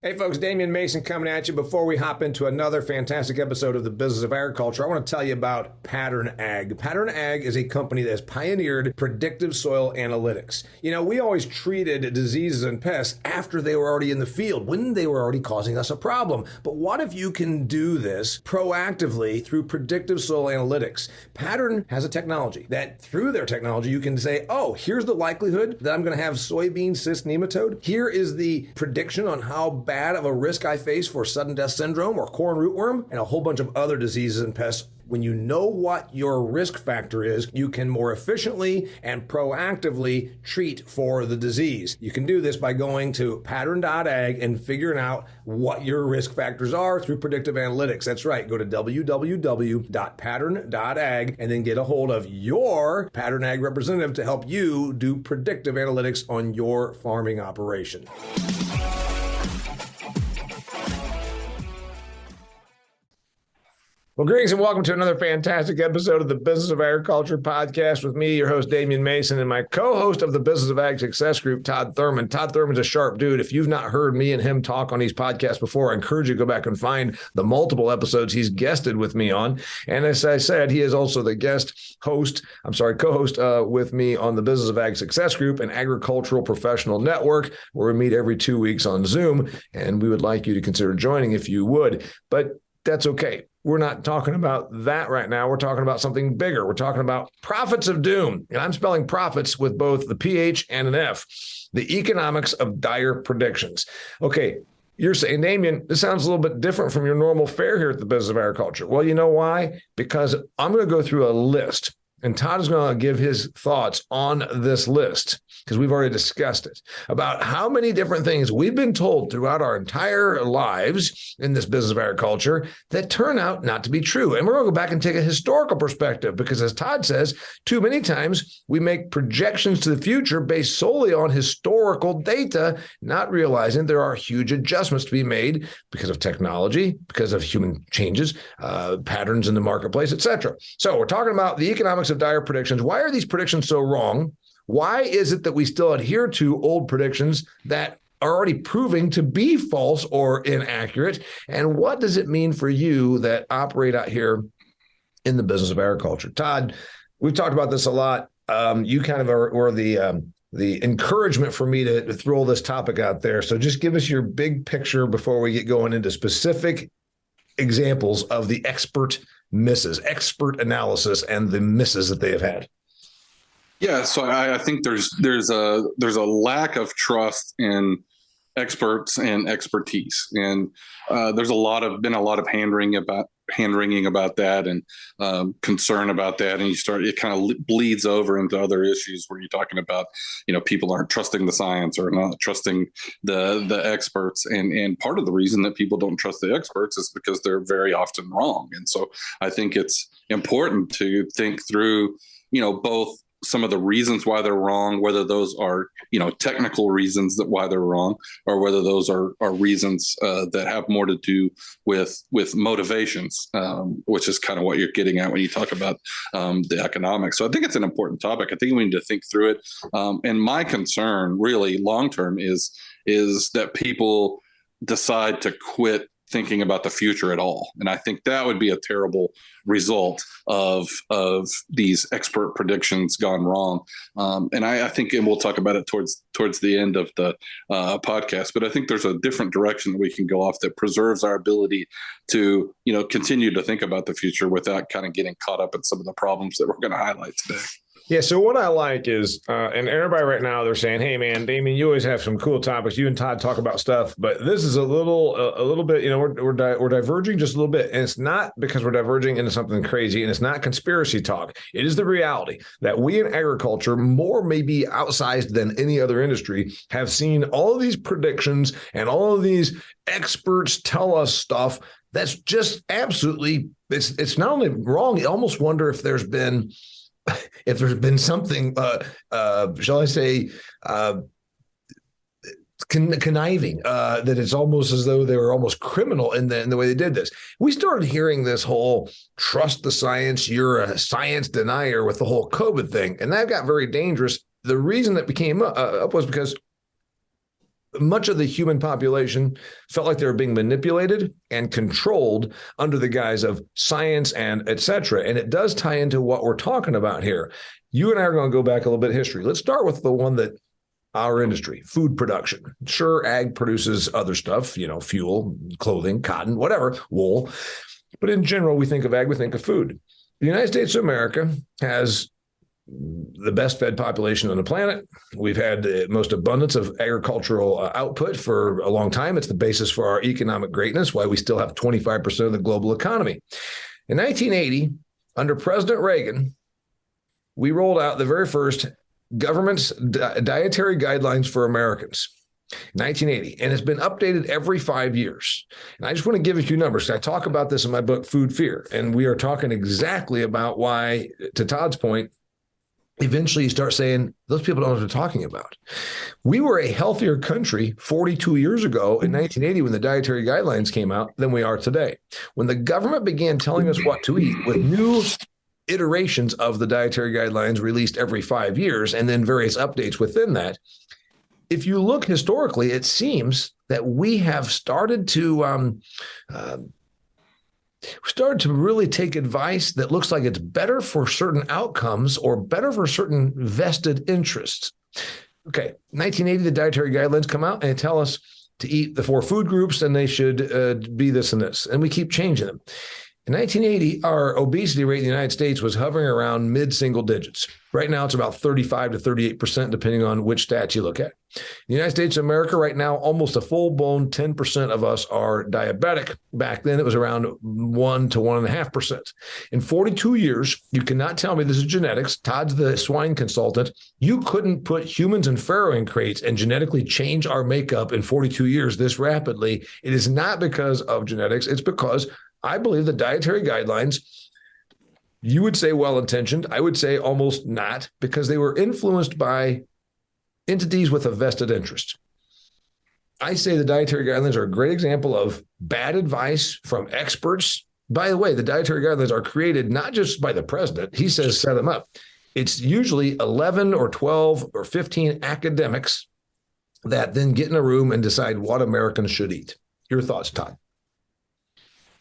Hey folks, Damian Mason coming at you. Before we hop into another fantastic episode of the Business of Agriculture, I want to tell you about Pattern Ag. Pattern Ag is a company that has pioneered predictive soil analytics. You know, we always treated diseases and pests after they were already in the field, when they were already causing us a problem. But what if you can do this proactively through predictive soil analytics? Pattern has a technology that through their technology, you can say, oh, here's the likelihood that I'm going to have soybean cyst nematode. Here is the prediction on how bad of a risk I face for sudden death syndrome or corn rootworm and a whole bunch of other diseases and pests. When you know what your risk factor is, you can more efficiently and proactively treat for the disease. You can do this by going to pattern.ag and figuring out what your risk factors are through predictive analytics. That's right. Go to www.pattern.ag and then get a hold of your Pattern Ag representative to help you do predictive analytics on your farming operation. Well, greetings and welcome to another fantastic episode of the Business of Agriculture podcast with me, your host, Damian Mason, and my co-host of the Business of Ag Success Group, Todd Thurman. Todd Thurman's a sharp dude. If you've not heard me and him talk on these podcasts before, I encourage you to go back and find the multiple episodes he's guested with me on. And as I said, he is also the co-host with me on the Business of Ag Success Group, an agricultural professional network where we meet every 2 weeks on Zoom. And we would like you to consider joining if you would, but that's okay. We're not talking about that right now. We're talking about something bigger. We're talking about prophets of doom. And I'm spelling profits with both the PH and an F, the economics of dire predictions. Okay, you're saying, Damian, this sounds a little bit different from your normal fare here at the Business of Agriculture. Well, you know why? Because I'm going to go through a list. And Todd is going to give his thoughts on this list, because we've already discussed it, about how many different things we've been told throughout our entire lives in this business of agriculture that turn out not to be true. And we're going to go back and take a historical perspective, because as Todd says, too many times we make projections to the future based solely on historical data, not realizing there are huge adjustments to be made because of technology, because of human changes, patterns in the marketplace, etc. So we're talking about the economics of dire predictions. Why are these predictions so wrong? Why is it that we still adhere to old predictions that are already proving to be false or inaccurate? And what does it mean for you that operate out here in the business of agriculture? Todd, we've talked about this a lot. You kind of were the encouragement for me to throw this topic out there. So just give us your big picture before we get going into specific examples of the expert analysis and the misses that they have had. Yeah, so I think there's a lack of trust in experts and expertise, and there's been a lot of hand wringing about that, and concern about that, and it kind of bleeds over into other issues where you're talking about, people aren't trusting the science or not trusting the experts, and part of the reason that people don't trust the experts is because they're very often wrong. And so I think it's important to think through, both some of the reasons why they're wrong, whether those are, technical reasons that why they're wrong, or whether those are reasons that have more to do with motivations, which is kind of what you're getting at when you talk about the economics. So I think it's an important topic. I think we need to think through it. And my concern really long-term is that people decide to quit thinking about the future at all. And I think that would be a terrible result of these expert predictions gone wrong. And I think, and we'll talk about it towards the end of the podcast, but I think there's a different direction that we can go off that preserves our ability to, continue to think about the future without kind of getting caught up in some of the problems that we're going to highlight today. Yeah. So what I like is, and everybody right now, they're saying, hey, man, Damian, you always have some cool topics. You and Todd talk about stuff, but this is a little bit, we're diverging just a little bit. And it's not because we're diverging into something crazy, and it's not conspiracy talk. It is the reality that we in agriculture, more maybe outsized than any other industry, have seen all of these predictions and all of these experts tell us stuff that's just absolutely, it's not only wrong, you almost wonder if there's been something, shall I say, conniving, that it's almost as though they were almost criminal in the way they did this. We started hearing this whole trust the science, you're a science denier with the whole COVID thing, and that got very dangerous. The reason that became up was because much of the human population felt like they were being manipulated and controlled under the guise of science and et cetera. And it does tie into what we're talking about here. You and I are going to go back a little bit of history. Let's start with the one that our industry, food production. Sure, ag produces other stuff, fuel, clothing, cotton, whatever, wool. But in general, we think of ag, we think of food. The United States of America has the best fed population on the planet. We've had the most abundance of agricultural output for a long time. It's the basis for our economic greatness, why we still have 25% of the global economy. In 1980, under President Reagan, we rolled out the very first government's dietary guidelines for Americans. 1980, and it's been updated every 5 years. And I just want to give a few numbers. I talk about this in my book, Food Fear, and we are talking exactly about why, to Todd's point, eventually you start saying, those people don't know what they're talking about. We were a healthier country 42 years ago in 1980 when the dietary guidelines came out than we are today. When the government began telling us what to eat with new iterations of the dietary guidelines released every 5 years and then various updates within that, if you look historically, it seems that we have started to really take advice that looks like it's better for certain outcomes or better for certain vested interests. Okay, 1980, the dietary guidelines come out and they tell us to eat the 4 food groups and they should be this and this, and we keep changing them. In 1980, our obesity rate in the United States was hovering around mid-single digits. Right now, it's about 35 to 38%, depending on which stats you look at. In the United States of America, right now, almost a full-blown 10% of us are diabetic. Back then, it was around 1 to 1.5%. In 42 years, you cannot tell me this is genetics. Todd's the swine consultant. You couldn't put humans in farrowing crates and genetically change our makeup in 42 years this rapidly. It is not because of genetics. It's because I believe the dietary guidelines, you would say well-intentioned. I would say almost not, because they were influenced by entities with a vested interest. I say the dietary guidelines are a great example of bad advice from experts. By the way, the dietary guidelines are created not just by the president. He says set them up. It's usually 11 or 12 or 15 academics that then get in a room and decide what Americans should eat. Your thoughts, Todd?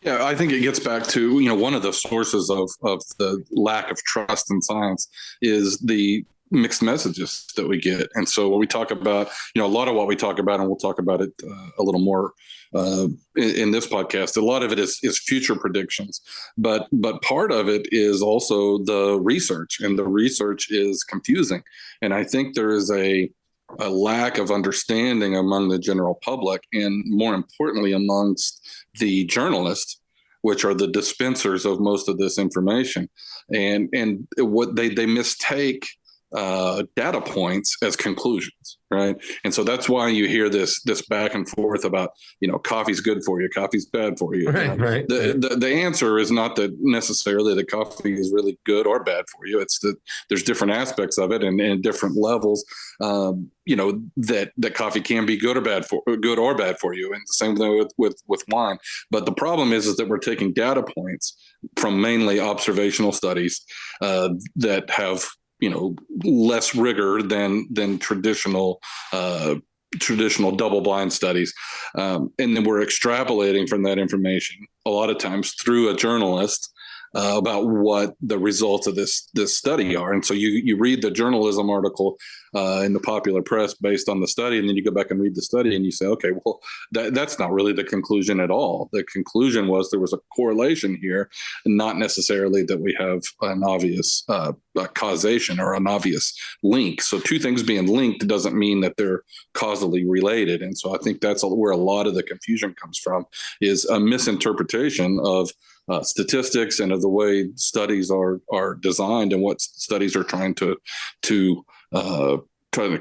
Yeah, I think it gets back to, one of the sources of the lack of trust in science is the mixed messages that we get. And so when we talk about, a lot of what we talk about, and we'll talk about it a little more in this podcast, a lot of it is future predictions, but part of it is also the research, and the research is confusing. And I think there is a lack of understanding among the general public, and more importantly, amongst the journalists, which are the dispensers of most of this information. And what they mistake data points as conclusions, right? And so that's why you hear this back and forth about, coffee's good for you, coffee's bad for you. Right. The answer is not that necessarily that coffee is really good or bad for you. It's that there's different aspects of it and different levels. That coffee can be good or bad for you, and the same thing with wine. But the problem is that we're taking data points from mainly observational studies that have less rigor than traditional double-blind studies, and then we're extrapolating from that information a lot of times through a journalist about what the results of this study are. And so you read the journalism article in the popular press based on the study, and then you go back and read the study and you say, okay, well, that's not really the conclusion at all. The conclusion was there was a correlation here, and not necessarily that we have an obvious causation or an obvious link. So two things being linked doesn't mean that they're causally related. And so I think that's where a lot of the confusion comes from, is a misinterpretation of statistics and of the way studies are designed and what studies are trying to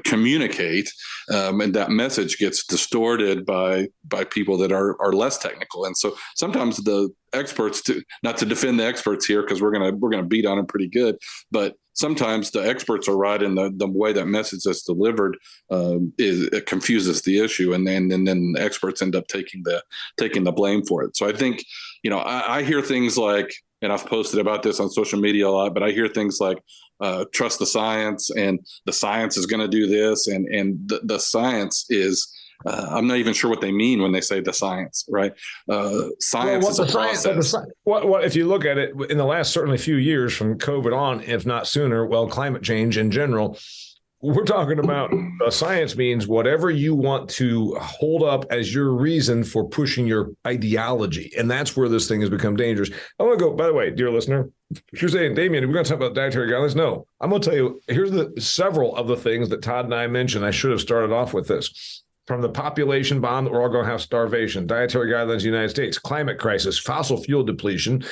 communicate, and that message gets distorted by people that are less technical. And so sometimes the experts, not to defend the experts here, because we're gonna beat on them pretty good, but sometimes the experts are right, and the way that message is delivered it confuses the issue, and then the experts end up taking the blame for it. So I think, I hear things like, and I've posted about this on social media a lot, but I hear things like, trust the science, and the science is going to do this. And the science is I'm not even sure what they mean when they say the science, right? Science is a process. What if you look at it in the last certainly few years from COVID on, if not sooner, well, climate change in general, we're talking about science means whatever you want to hold up as your reason for pushing your ideology. And that's where this thing has become dangerous. I want to go, by the way, dear listener, if you're saying, Damian, we're going to talk about dietary guidelines. No, I'm going to tell you, here's several of the things that Todd and I mentioned. I should have started off with this. From the population bomb that we're all going to have starvation, dietary guidelines in the United States, climate crisis, fossil fuel depletion,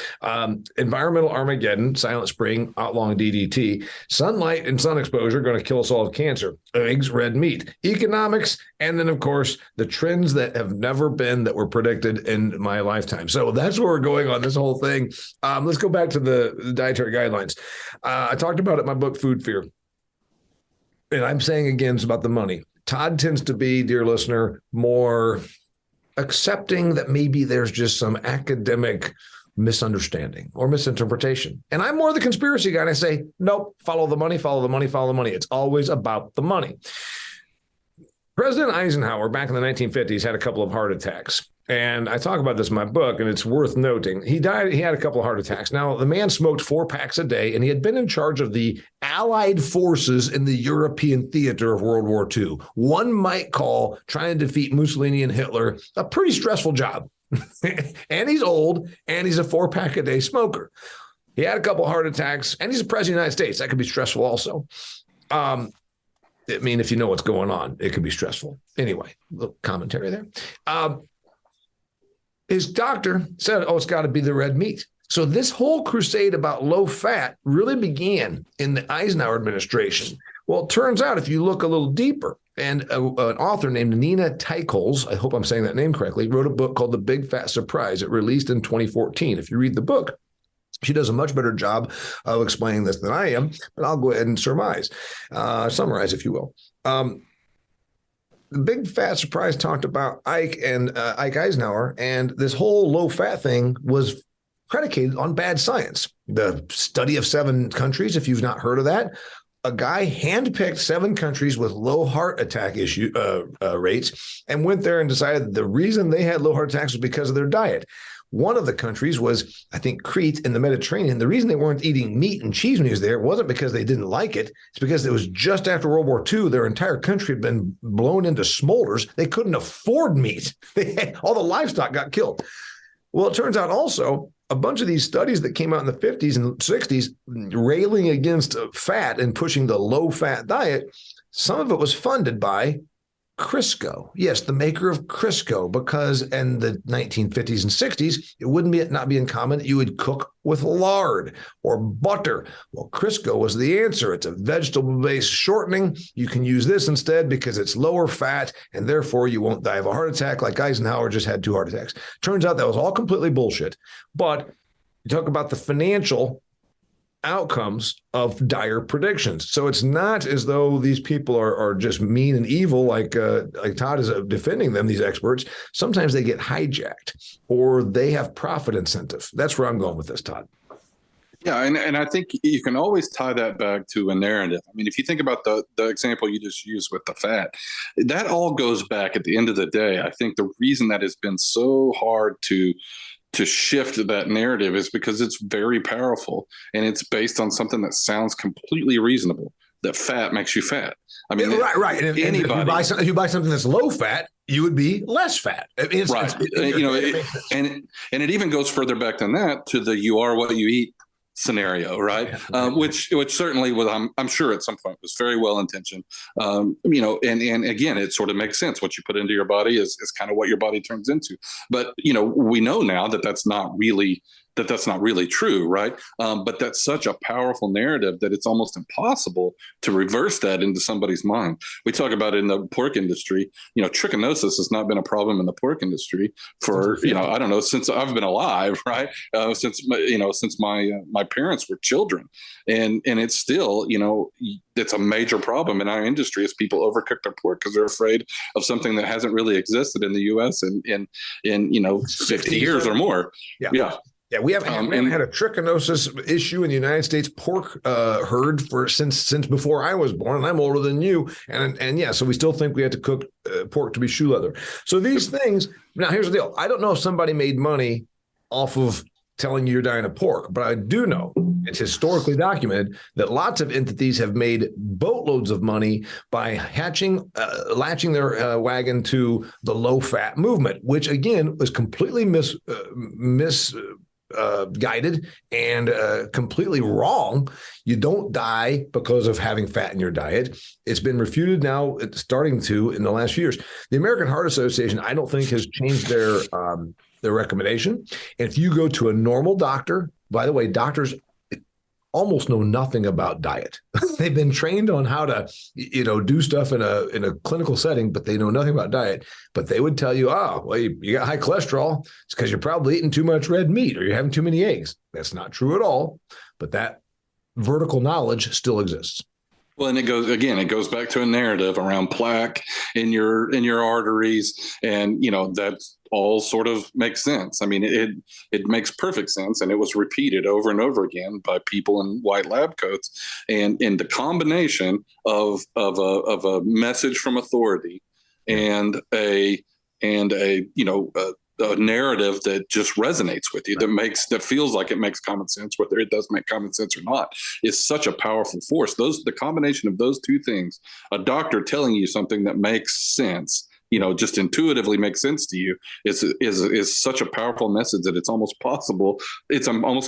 environmental Armageddon, Silent Spring, outlawing DDT, sunlight and sun exposure going to kill us all with cancer, eggs, red meat, economics, and then, of course, the trends that have never been that were predicted in my lifetime. So that's where we're going on this whole thing. Let's go back to the dietary guidelines. I talked about it in my book, Food Fear. And I'm saying again, it's about the money. Todd tends to be, dear listener, more accepting that maybe there's just some academic misunderstanding or misinterpretation. And I'm more the conspiracy guy, and I say, nope, follow the money, follow the money, follow the money. It's always about the money. President Eisenhower, back in the 1950s, had a couple of heart attacks. And I talk about this in my book, and it's worth noting. He died. He had a couple of heart attacks. Now, the man smoked 4 packs a day, and he had been in charge of the Allied forces in the European theater of World War II. One might call trying to defeat Mussolini and Hitler a pretty stressful job. And he's old, and he's a 4-pack-a-day smoker. He had a couple of heart attacks, and he's the president of the United States. That could be stressful also. I mean, if you know what's going on, it could be stressful. Anyway, a little commentary there. His doctor said, it's got to be the red meat. So this whole crusade about low fat really began in the Eisenhower administration. Well, it turns out if you look a little deeper, and an author named Nina Teicholz, I hope I'm saying that name correctly, wrote a book called The Big Fat Surprise. It released in 2014. If you read the book, she does a much better job of explaining this than I am, but I'll go ahead and summarize, if you will. The Big Fat Surprise talked about Ike Eisenhower, and this whole low fat thing was predicated on bad science. The study of 7 countries, if you've not heard of that, a guy handpicked 7 countries with low heart attack rates and went there and decided the reason they had low heart attacks was because of their diet. One of the countries was, I think, Crete in the Mediterranean. The reason they weren't eating meat and cheese when he was there wasn't because they didn't like it. It's because it was just after World War II. Their entire country had been blown into smolders. They couldn't afford meat. All the livestock got killed. Well, it turns out also a bunch of these studies that came out in the 50s and 60s railing against fat and pushing the low-fat diet, some of it was funded by Crisco. Yes, the maker of Crisco, because in the 1950s and 60s, it wouldn't not be uncommon that you would cook with lard or butter. Well, Crisco was the answer. It's a vegetable-based shortening. You can use this instead because it's lower fat, and therefore you won't die of a heart attack like Eisenhower just had 2 heart attacks. Turns out that was all completely bullshit. But you talk about the financial outcomes of dire predictions. So it's not as though these people are just mean and evil like Todd is defending them, these experts. Sometimes they get hijacked or they have profit incentive. That's where I'm going with this, Todd. Yeah, and I think you can always tie that back to a narrative. I mean, if you think about the example you just used with the fat, that all goes back at the end of the day. I think the reason that has been so hard to shift that narrative is because it's very powerful and it's based on something that sounds completely reasonable, that fat makes you fat. I mean, right. And if you buy something that's low fat, you would be less fat. I mean, and it even goes further back than that to the "you are what you eat" scenario, right? Which certainly was, I'm sure at some point was very well intentioned. And again, it sort of makes sense. What you put into your body is kind of what your body turns into. But we know now that that's not really true, right? But that's such a powerful narrative that it's almost impossible to reverse that into somebody's mind. We talk about it in the pork industry. Trichinosis has not been a problem in the pork industry for I don't know, since I've been alive, right? Since my parents were children, and it's still it's a major problem in our industry as people overcook their pork because they're afraid of something that hasn't really existed in the U.S. in 50 years or more. Yeah. Yeah, we haven't had a trichinosis issue in the United States pork herd since before I was born, and I'm older than you. And yeah, so we still think we have to cook pork to be shoe leather. So these things. Now, here's the deal. I don't know if somebody made money off of telling you you're dying of pork, but I do know it's historically documented that lots of entities have made boatloads of money by latching their wagon to the low-fat movement, which again was completely guided and completely wrong. You don't die because of having fat in your diet. It's been refuted now, it's starting to in the last few years. The American Heart Association, I don't think, has changed their recommendation. And if you go to a normal doctor, by the way, doctors almost know nothing about diet. They've been trained on how to, do stuff in a clinical setting, but they know nothing about diet. But they would tell you, you got high cholesterol. It's because you're probably eating too much red meat or you're having too many eggs. That's not true at all. But that vertical knowledge still exists. Well, and it goes back to a narrative around plaque in your arteries, and that all sort of makes sense. I mean, it makes perfect sense, and it was repeated over and over again by people in white lab coats, and in the combination of a message from authority and a narrative that just resonates with you, that feels like it makes common sense, whether it does make common sense or not, is such a powerful force. The combination of those two things, a doctor telling you something that makes sense, just intuitively makes sense to you, is such a powerful message that it's almost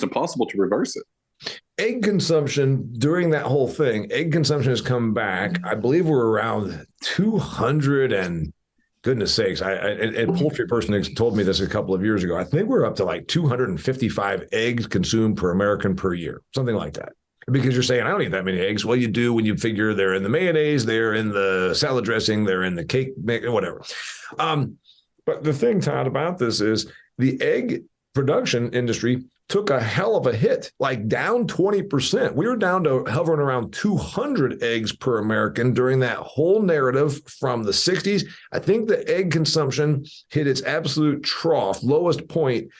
impossible to reverse it. Egg consumption during that whole thing, egg consumption has come back. I believe we're around 200 and goodness sakes, a poultry person told me this a couple of years ago. I think we're up to like 255 eggs consumed per American per year, something like that. Because you're saying, I don't eat that many eggs. Well, you do when you figure they're in the mayonnaise, they're in the salad dressing, they're in the cake, whatever. But the thing, Todd, about this is the egg production industry took a hell of a hit, like down 20%. We were down to hovering around 200 eggs per American during that whole narrative from the 60s. I think the egg consumption hit its absolute trough, lowest point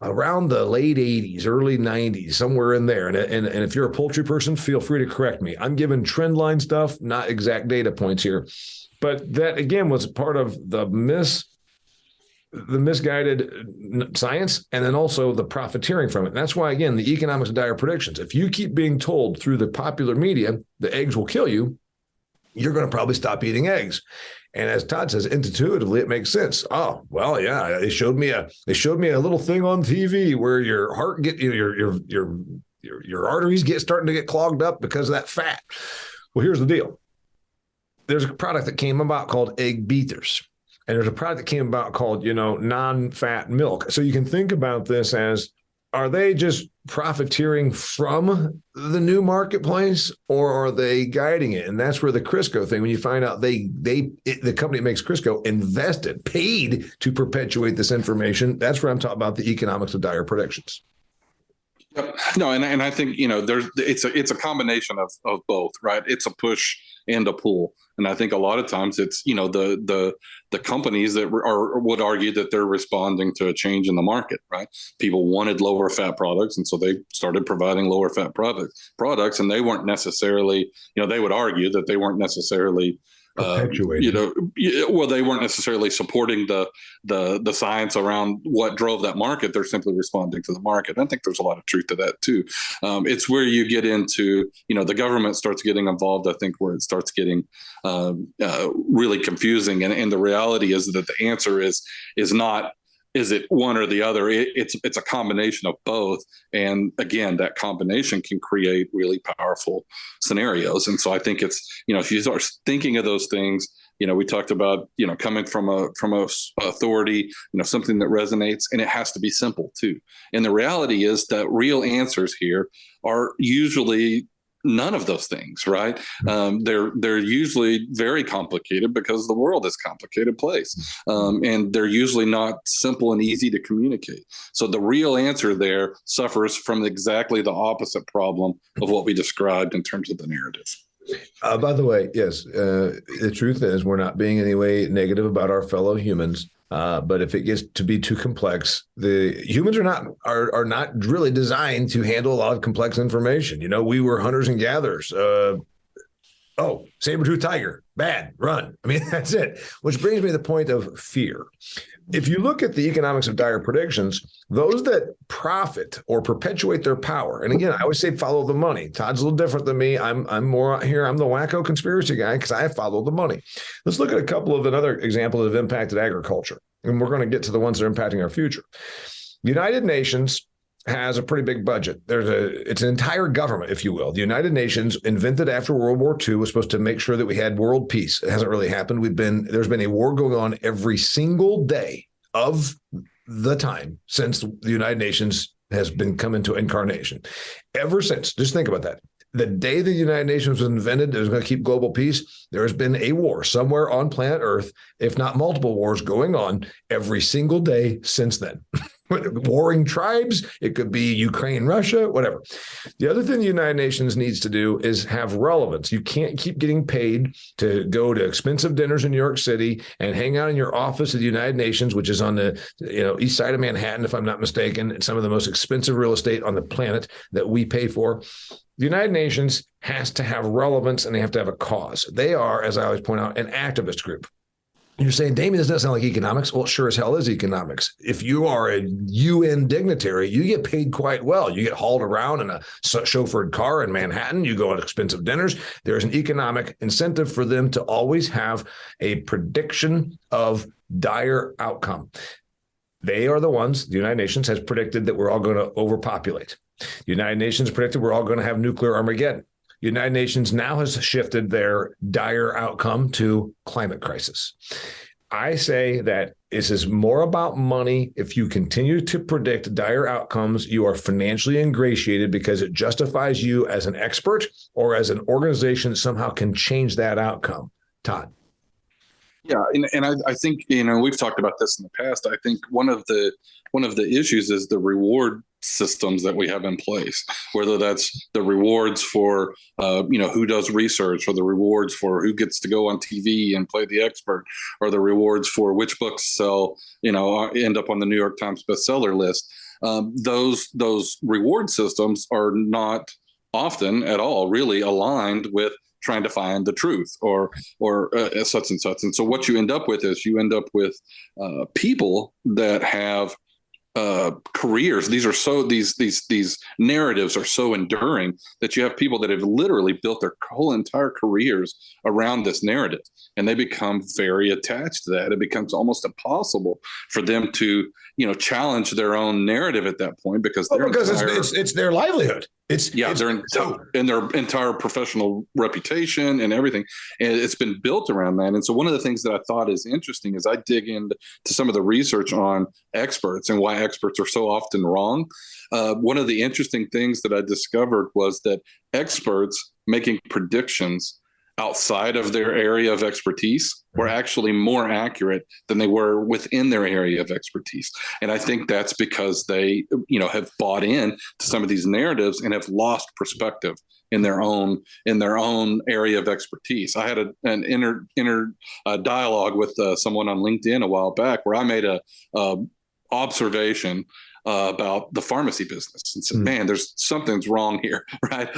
around the late 80s, early 90s, somewhere in there. And if you're a poultry person, feel free to correct me. I'm giving trend line stuff, not exact data points here. But that, again, was part of the misguided science, and then also the profiteering from it. And that's why, again, the economics of dire predictions. If you keep being told through the popular media the eggs will kill you, you're going to probably stop eating eggs. And as Todd says, intuitively, it makes sense. Oh, well, yeah, they showed me a little thing on TV where your heart your arteries starting to get clogged up because of that fat. Well, here's the deal. There's a product that came about called egg beaters. And there's a product that came about called, non-fat milk. So you can think about this as, are they just profiteering from the new marketplace, or are they guiding it? And that's where the Crisco thing, when you find out the company that makes Crisco paid to perpetuate this information, that's where I'm talking about the economics of dire predictions. Yep. No, and I think it's a combination of both, right? It's a push and a pull, and I think a lot of times it's the companies that would argue that they're responding to a change in the market, right? People wanted lower fat products, and so they started providing lower fat products, and they weren't necessarily, they would argue that they weren't necessarily they weren't necessarily supporting the science around what drove that market. They're simply responding to the market. I think there's a lot of truth to that too. It's where you get into, the government starts getting involved. I think where it starts getting really confusing. And the reality is that the answer is not, is it one or the other? It's a combination of both. And again, that combination can create really powerful scenarios. And so I think it's, if you start thinking of those things, we talked about, coming from a authority, something that resonates, and it has to be simple too. And the reality is that real answers here are usually none of those things, right? They're usually very complicated because the world is a complicated place. And they're usually not simple and easy to communicate. So the real answer there suffers from exactly the opposite problem of what we described in terms of the narrative. By the way, yes, the truth is we're not being in any way negative about our fellow humans. But if it gets to be too complex, the humans are not really designed to handle a lot of complex information. We were hunters and gatherers. Saber-toothed tiger, bad, run. I mean, that's it. Which brings me to the point of fear. If you look at the economics of dire predictions, those that profit or perpetuate their power, and again, I always say follow the money. Todd's a little different than me. I'm more out here. I'm the wacko conspiracy guy because I follow the money. Let's look at a couple of another examples that have impacted agriculture, and we're going to get to the ones that are impacting our future. The United Nations has a pretty big budget. It's an entire government, if you will. The United Nations, invented after World War II, was supposed to make sure that we had world peace. It hasn't really happened. There's been a war going on every single day of the time since the United Nations has been come into incarnation. Ever since, just think about that. The day the United Nations was invented, it was going to keep global peace. There has been a war somewhere on planet Earth, if not multiple wars going on every single day since then. Warring tribes, it could be Ukraine, Russia, whatever. The other thing the United Nations needs to do is have relevance. You can't keep getting paid to go to expensive dinners in New York City and hang out in your office at the United Nations, which is on the east side of Manhattan, if I'm not mistaken. It's some of the most expensive real estate on the planet that we pay for. The United Nations has to have relevance and they have to have a cause. They are, as I always point out, an activist group. You're saying, Damian, this doesn't sound like economics. Well, it sure as hell is economics. If you are a UN dignitary, you get paid quite well. You get hauled around in a chauffeured car in Manhattan. You go on expensive dinners. There's an economic incentive for them to always have a prediction of dire outcome. They are the ones, the United Nations has predicted that we're all going to overpopulate. The United Nations predicted we're all going to have nuclear Armageddon. The United Nations now has shifted their dire outcome to climate crisis. I say that this is more about money. If you continue to predict dire outcomes, you are financially ingratiated because it justifies you as an expert or as an organization that somehow can change that outcome. Todd. Yeah, and I think we've talked about this in the past. I think one of the issues is the reward systems that we have in place, whether that's the rewards for who does research, or the rewards for who gets to go on TV and play the expert, or the rewards for which books sell, end up on the New York Times bestseller list. Those reward systems are not often at all really aligned with trying to find the truth or such and such. And so what you end up with is people that have careers. These narratives are so enduring that you have people that have literally built their whole entire careers around this narrative, and they become very attached to that. It becomes almost impossible for them to challenge their own narrative at that point because it's their livelihood. Their entire professional reputation and everything, and it's been built around that. And so one of the things that I thought is interesting is I dig into some of the research on experts and why experts are so often wrong. One of the interesting things that I discovered was that experts making predictions outside of their area of expertise were actually more accurate than they were within their area of expertise. And I think that's because they, have bought in to some of these narratives and have lost perspective in their own area of expertise. I had an inner dialogue with someone on LinkedIn a while back where I made a observation about the pharmacy business and said, man, something's wrong here, right?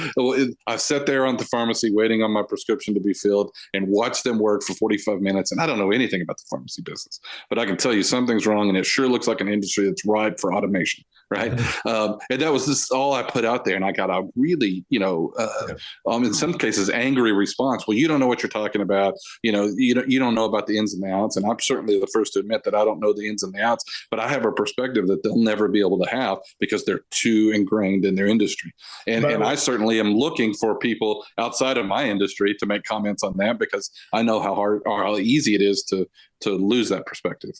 I sat there on the pharmacy waiting on my prescription to be filled and watched them work for 45 minutes. And I don't know anything about the pharmacy business, but I can tell you something's wrong. And it sure looks like an industry that's ripe for automation, right? And that was just all I put out there. And I got a really, in some cases, angry response. Well, you don't know what you're talking about. You don't know about the ins and the outs. And I'm certainly the first to admit that I don't know the ins and the outs, but I have a perspective that they'll never be able to have because they're too ingrained in their industry. And I certainly am looking for people outside of my industry to make comments on that because I know how hard or how easy it is to lose that perspective.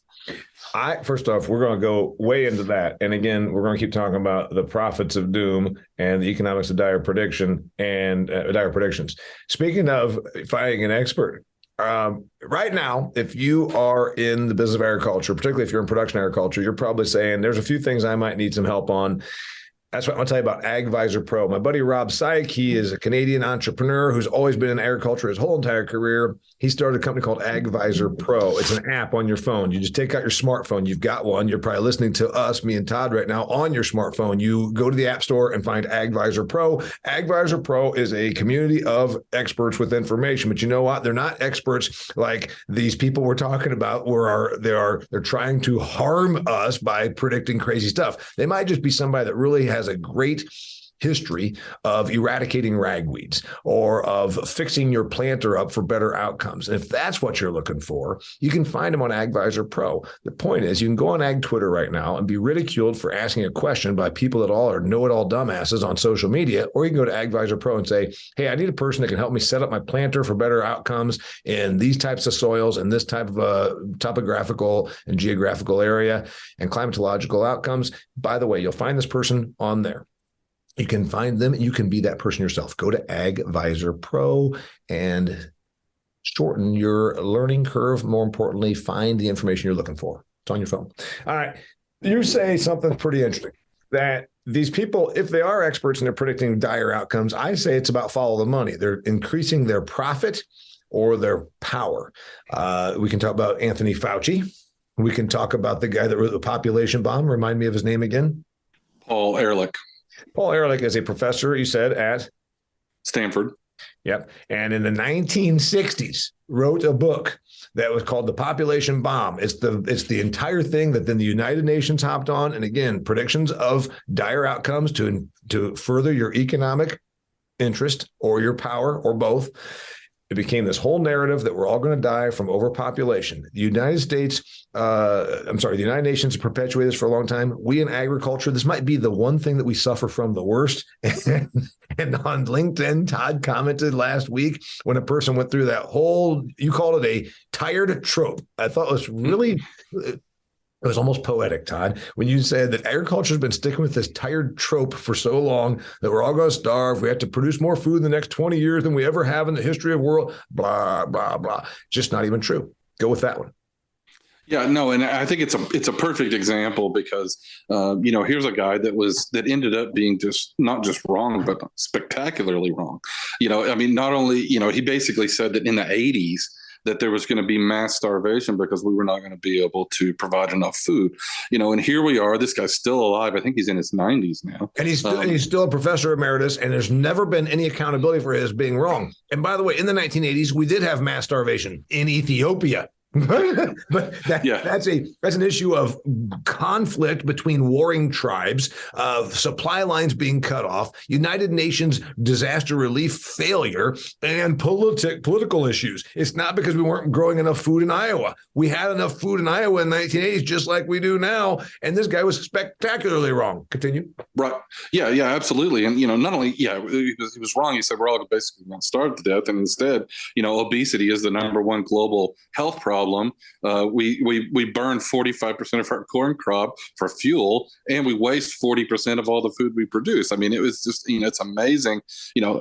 First off, we're going to go way into that. And again, we're going to keep talking about the prophets of doom and the economics of dire prediction and dire predictions. Speaking of finding an expert, right now, if you are in the business of agriculture, particularly if you're in production agriculture, you're probably saying there's a few things I might need some help on. That's what I'm going to tell you about AgVisor Pro. My buddy Rob Syke, he is a Canadian entrepreneur who's always been in agriculture his whole entire career. He started a company called AgVisor Pro. It's an app on your phone. You just take out your smartphone. You've got one. You're probably listening to us, me and Todd right now on your smartphone. You go to the App Store and find AgVisor Pro. AgVisor Pro is a community of experts with information. But you know what? They're not experts like these people we're talking about where they're trying to harm us by predicting crazy stuff. They might just be somebody that really has a great history of eradicating ragweeds or of fixing your planter up for better outcomes. And if that's what you're looking for, you can find them on AgVisor Pro. The point is you can go on Ag Twitter right now and be ridiculed for asking a question by people that all are know-it-all dumbasses on social media, or you can go to AgVisor Pro and say, hey, I need a person that can help me set up my planter for better outcomes in these types of soils and this type of topographical and geographical area and climatological outcomes. By the way, you'll find this person on there. You can find them and you can be that person yourself. Go to AgVisor Pro and shorten your learning curve. More importantly, find the information you're looking for. It's on your phone. All right. You say something pretty interesting, that these people, if they are experts and they're predicting dire outcomes, I say it's about follow the money. They're increasing their profit or their power. We can talk about Anthony Fauci. We can talk about the guy that wrote the population bomb. Remind me of his name again. Paul Ehrlich. Paul Ehrlich is a professor, you said, at Stanford. Yep. And in the 1960s, wrote a book that was called The Population Bomb. It's the entire thing that then the United Nations hopped on. And again, predictions of dire outcomes to further your economic interest or your power or both. It became this whole narrative that we're all going to die from overpopulation. The United Nations perpetuated this for a long time. We in agriculture, this might be the one thing that we suffer from the worst. And on LinkedIn, Todd commented last week when a person went through that whole, you called it a tired trope. I thought it was really... It was almost poetic, Todd, when you said that agriculture has been sticking with this tired trope for so long that we're all going to starve. We have to produce more food in the next 20 years than we ever have in the history of the world, blah, blah, blah. Just not even true. Go with that one. Yeah, no, and I think it's a perfect example because here's a guy that ended up being just not just wrong, but spectacularly wrong. Not only, he basically said that in the 80s that there was going to be mass starvation because we were not going to be able to provide enough food, and here we are. This guy's still alive. I think he's in his 90s now. And he's still a professor emeritus, and there's never been any accountability for his being wrong. And by the way, in the 1980s, we did have mass starvation in Ethiopia. But that's an issue of conflict between warring tribes, of supply lines being cut off, United Nations disaster relief failure, and political issues. It's not because we weren't growing enough food in Iowa. We had enough food in Iowa in the 1980s, just like we do now. And this guy was spectacularly wrong. Continue. Right. Yeah, absolutely. And, not only, he was wrong. He said we're all basically going to starve to death. And instead, obesity is the number one global health problem. We burn 45% of our corn crop for fuel, and we waste 40% of all the food we produce. I mean, it was just, it's amazing,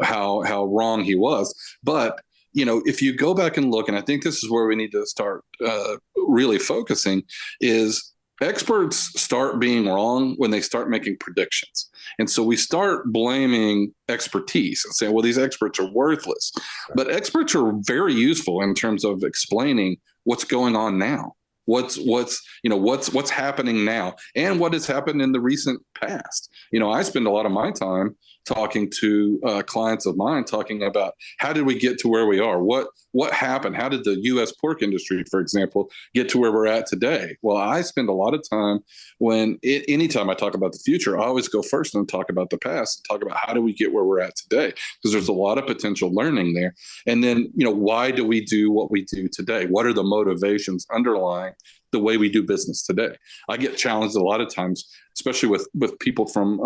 how wrong he was. But, if you go back and look, and I think this is where we need to start really focusing, is experts start being wrong when they start making predictions. And so we start blaming expertise and saying, well, these experts are worthless. But experts are very useful in terms of explaining what's going on now, what's happening now, and what has happened in the recent past. I spend a lot of my time talking to clients of mine, talking about how did we get to where we are? What happened? How did the U.S. pork industry, for example, get to where we're at today? Well, I spend a lot of time anytime I talk about the future, I always go first and talk about the past and talk about how do we get where we're at today? Because there's a lot of potential learning there. And then, why do we do what we do today? What are the motivations underlying the way we do business today? I get challenged a lot of times, especially with people from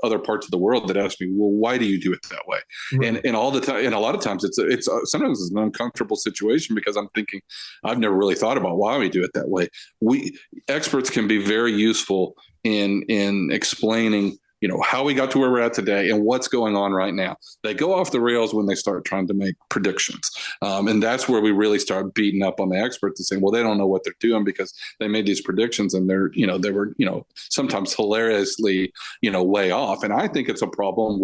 other parts of the world that ask me, well, why do you do it that way? Right. And all the time, and a lot of times it's sometimes it's an uncomfortable situation because I'm thinking, I've never really thought about why we do it that way. Experts can be very useful in explaining how we got to where we're at today and what's going on right now. They go off the rails when they start trying to make predictions. And that's where we really start beating up on the experts and saying, well, they don't know what they're doing because they made these predictions and they were sometimes hilariously, way off. And I think it's a problem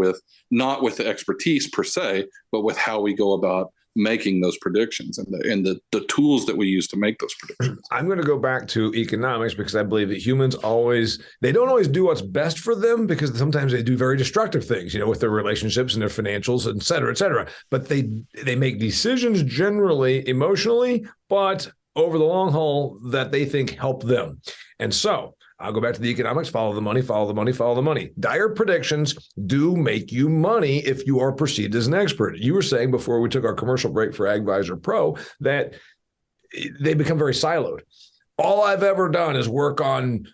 not with the expertise per se, but with how we go about making those predictions and the tools that we use to make those predictions. I'm going to go back to economics because I believe that humans they don't always do what's best for them because sometimes they do very destructive things, with their relationships and their financials, et cetera, et cetera. But they make decisions generally emotionally, but over the long haul that they think help them. And so I'll go back to the economics, follow the money, follow the money, follow the money. Dire predictions do make you money if you are perceived as an expert. You were saying before we took our commercial break for AgVisor Pro that they become very siloed. All I've ever done is work on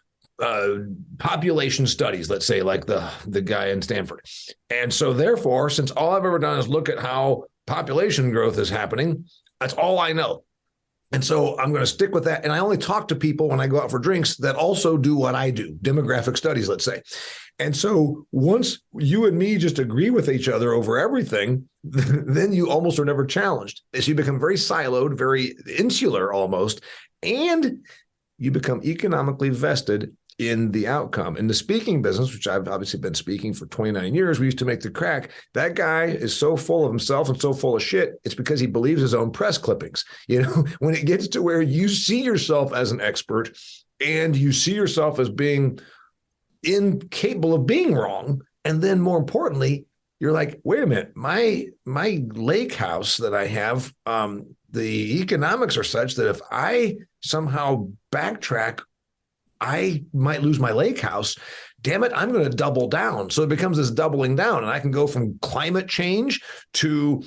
population studies, let's say, like the guy in Stanford. And so therefore, since all I've ever done is look at how population growth is happening, that's all I know. And so I'm going to stick with that. And I only talk to people when I go out for drinks that also do what I do, demographic studies, let's say. And so once you and me just agree with each other over everything, then you almost are never challenged. So you become very siloed, very insular almost, and you become economically vested in the outcome. In the speaking business, which I've obviously been speaking for 29 years, we used to make the crack. That guy is so full of himself and so full of shit. It's because he believes his own press clippings. When it gets to where you see yourself as an expert and you see yourself as being incapable of being wrong, and then more importantly, you're like, wait a minute, my lake house that I have, the economics are such that if I somehow backtrack, I might lose my lake house. Damn it, I'm going to double down. So it becomes this doubling down. And I can go from climate change to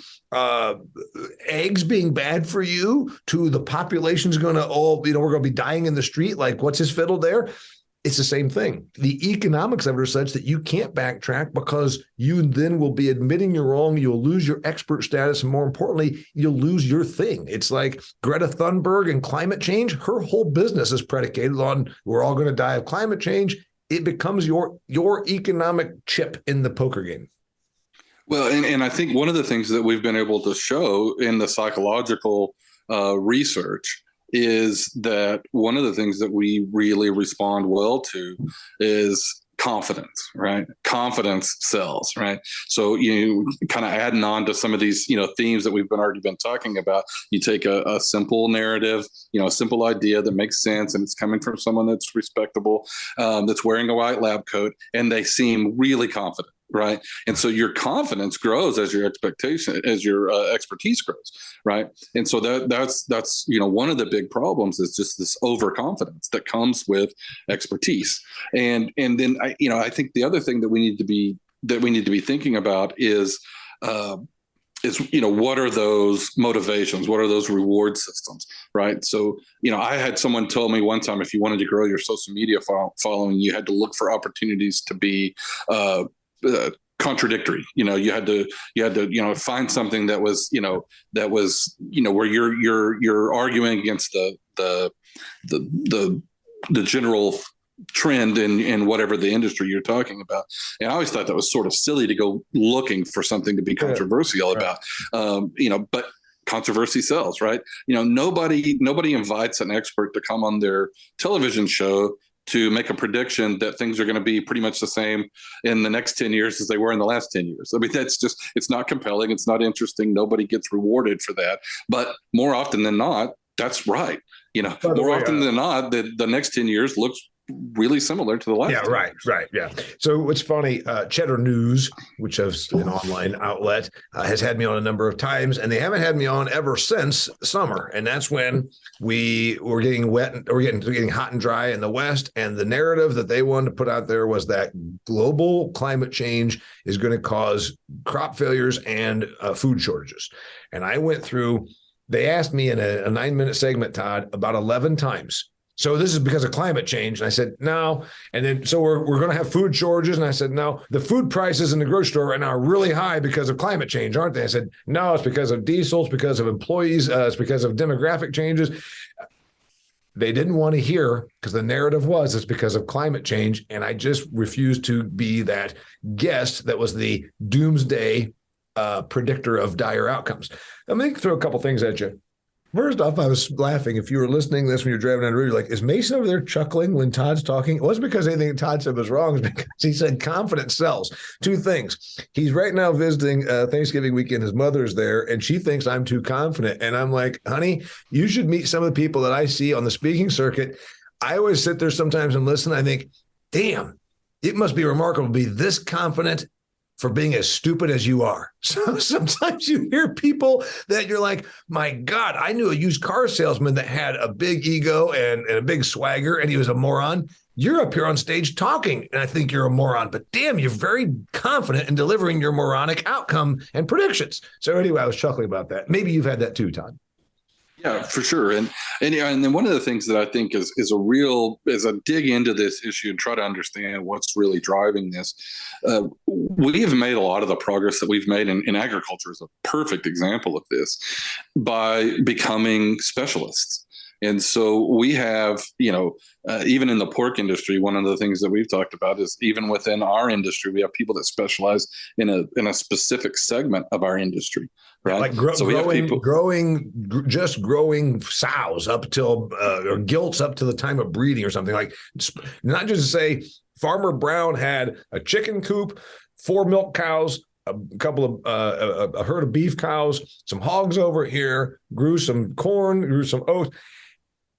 eggs being bad for you to the population's going to we're going to be dying in the street. Like, what's his fiddle there? It's the same thing. The economics of it are such that you can't backtrack because you then will be admitting you're wrong. You'll lose your expert status. And more importantly, you'll lose your thing. It's like Greta Thunberg and climate change. Her whole business is predicated on we're all going to die of climate change. It becomes your economic chip in the poker game. Well, and I think one of the things that we've been able to show in the psychological research is that one of the things that we really respond well to is confidence, right? Confidence sells, right? So you kind of adding on to some of these, themes that we've already been talking about. You take a simple narrative, a simple idea that makes sense, and it's coming from someone that's respectable, that's wearing a white lab coat, and they seem really confident. Right. And so your confidence grows as your expertise grows. Right. And so that's one of the big problems is just this overconfidence that comes with expertise. And then I think the other thing that we need to be thinking about is what are those motivations? What are those reward systems? Right. So, I had someone tell me one time, if you wanted to grow your social media following, you had to look for opportunities to be contradictory. You had to find something that was where you're arguing against the general trend in whatever the industry you're talking about. And I always thought that was sort of silly to go looking for something to be controversial about. But controversy sells, right? Nobody invites an expert to come on their television show to make a prediction that things are going to be pretty much the same in the next 10 years as they were in the last 10 years. I mean, it's not compelling. It's not interesting. Nobody gets rewarded for that. But more often than not, that's right. More often than not, the next 10 years looks really similar to the last. Yeah, right. Yeah. So what's funny, Cheddar News, which is an online outlet, has had me on a number of times, and they haven't had me on ever since summer. And that's when we were getting wet, or we're getting hot and dry in the West. And the narrative that they wanted to put out there was that global climate change is going to cause crop failures and food shortages. And I went through, they asked me in a 9-minute segment, Todd, about 11 times. So this is because of climate change. And I said, no. And then, so we're going to have food shortages. And I said, no, the food prices in the grocery store right now are really high because of climate change, aren't they? I said, no, it's because of diesel. It's because of employees. It's because of demographic changes. they didn't want to hear, because the narrative was it's because of climate change. And I just refused to be that guest that was the doomsday predictor of dire outcomes. I'm going to throw a couple things at you. First off, I was laughing. If you were listening to this when you're driving down the road, you're like, is Mason over there chuckling when Todd's talking? It wasn't because anything Todd said was wrong. It's because he said confidence sells. Two things. He's right now visiting Thanksgiving weekend. His mother's there, and she thinks I'm too confident. And I'm like, honey, you should meet some of the people that I see on the speaking circuit. I always sit there sometimes and listen. I think, damn, it must be remarkable to be this confident for being as stupid as you are. So sometimes you hear people that you're like, my God, I knew a used car salesman that had a big ego and a big swagger, and he was a moron. You're up here on stage talking, and I think you're a moron. But damn, you're very confident in delivering your moronic outcome and predictions. So anyway, I was chuckling about that. Maybe you've had that too, Todd. Yeah, for sure. And then one of the things that I think is a dig into this issue and try to understand what's really driving this. We have made a lot of the progress that we've made in agriculture is a perfect example of this by becoming specialists. And so we have, even in the pork industry, one of the things that we've talked about is even within our industry, we have people that specialize in a specific segment of our industry, right? Like so we have people growing sows up till or gilts up to the time of breeding or something, like not just to say Farmer Brown had a chicken coop, 4 milk cows, a couple of a herd of beef cows, some hogs over here, grew some corn, grew some oats.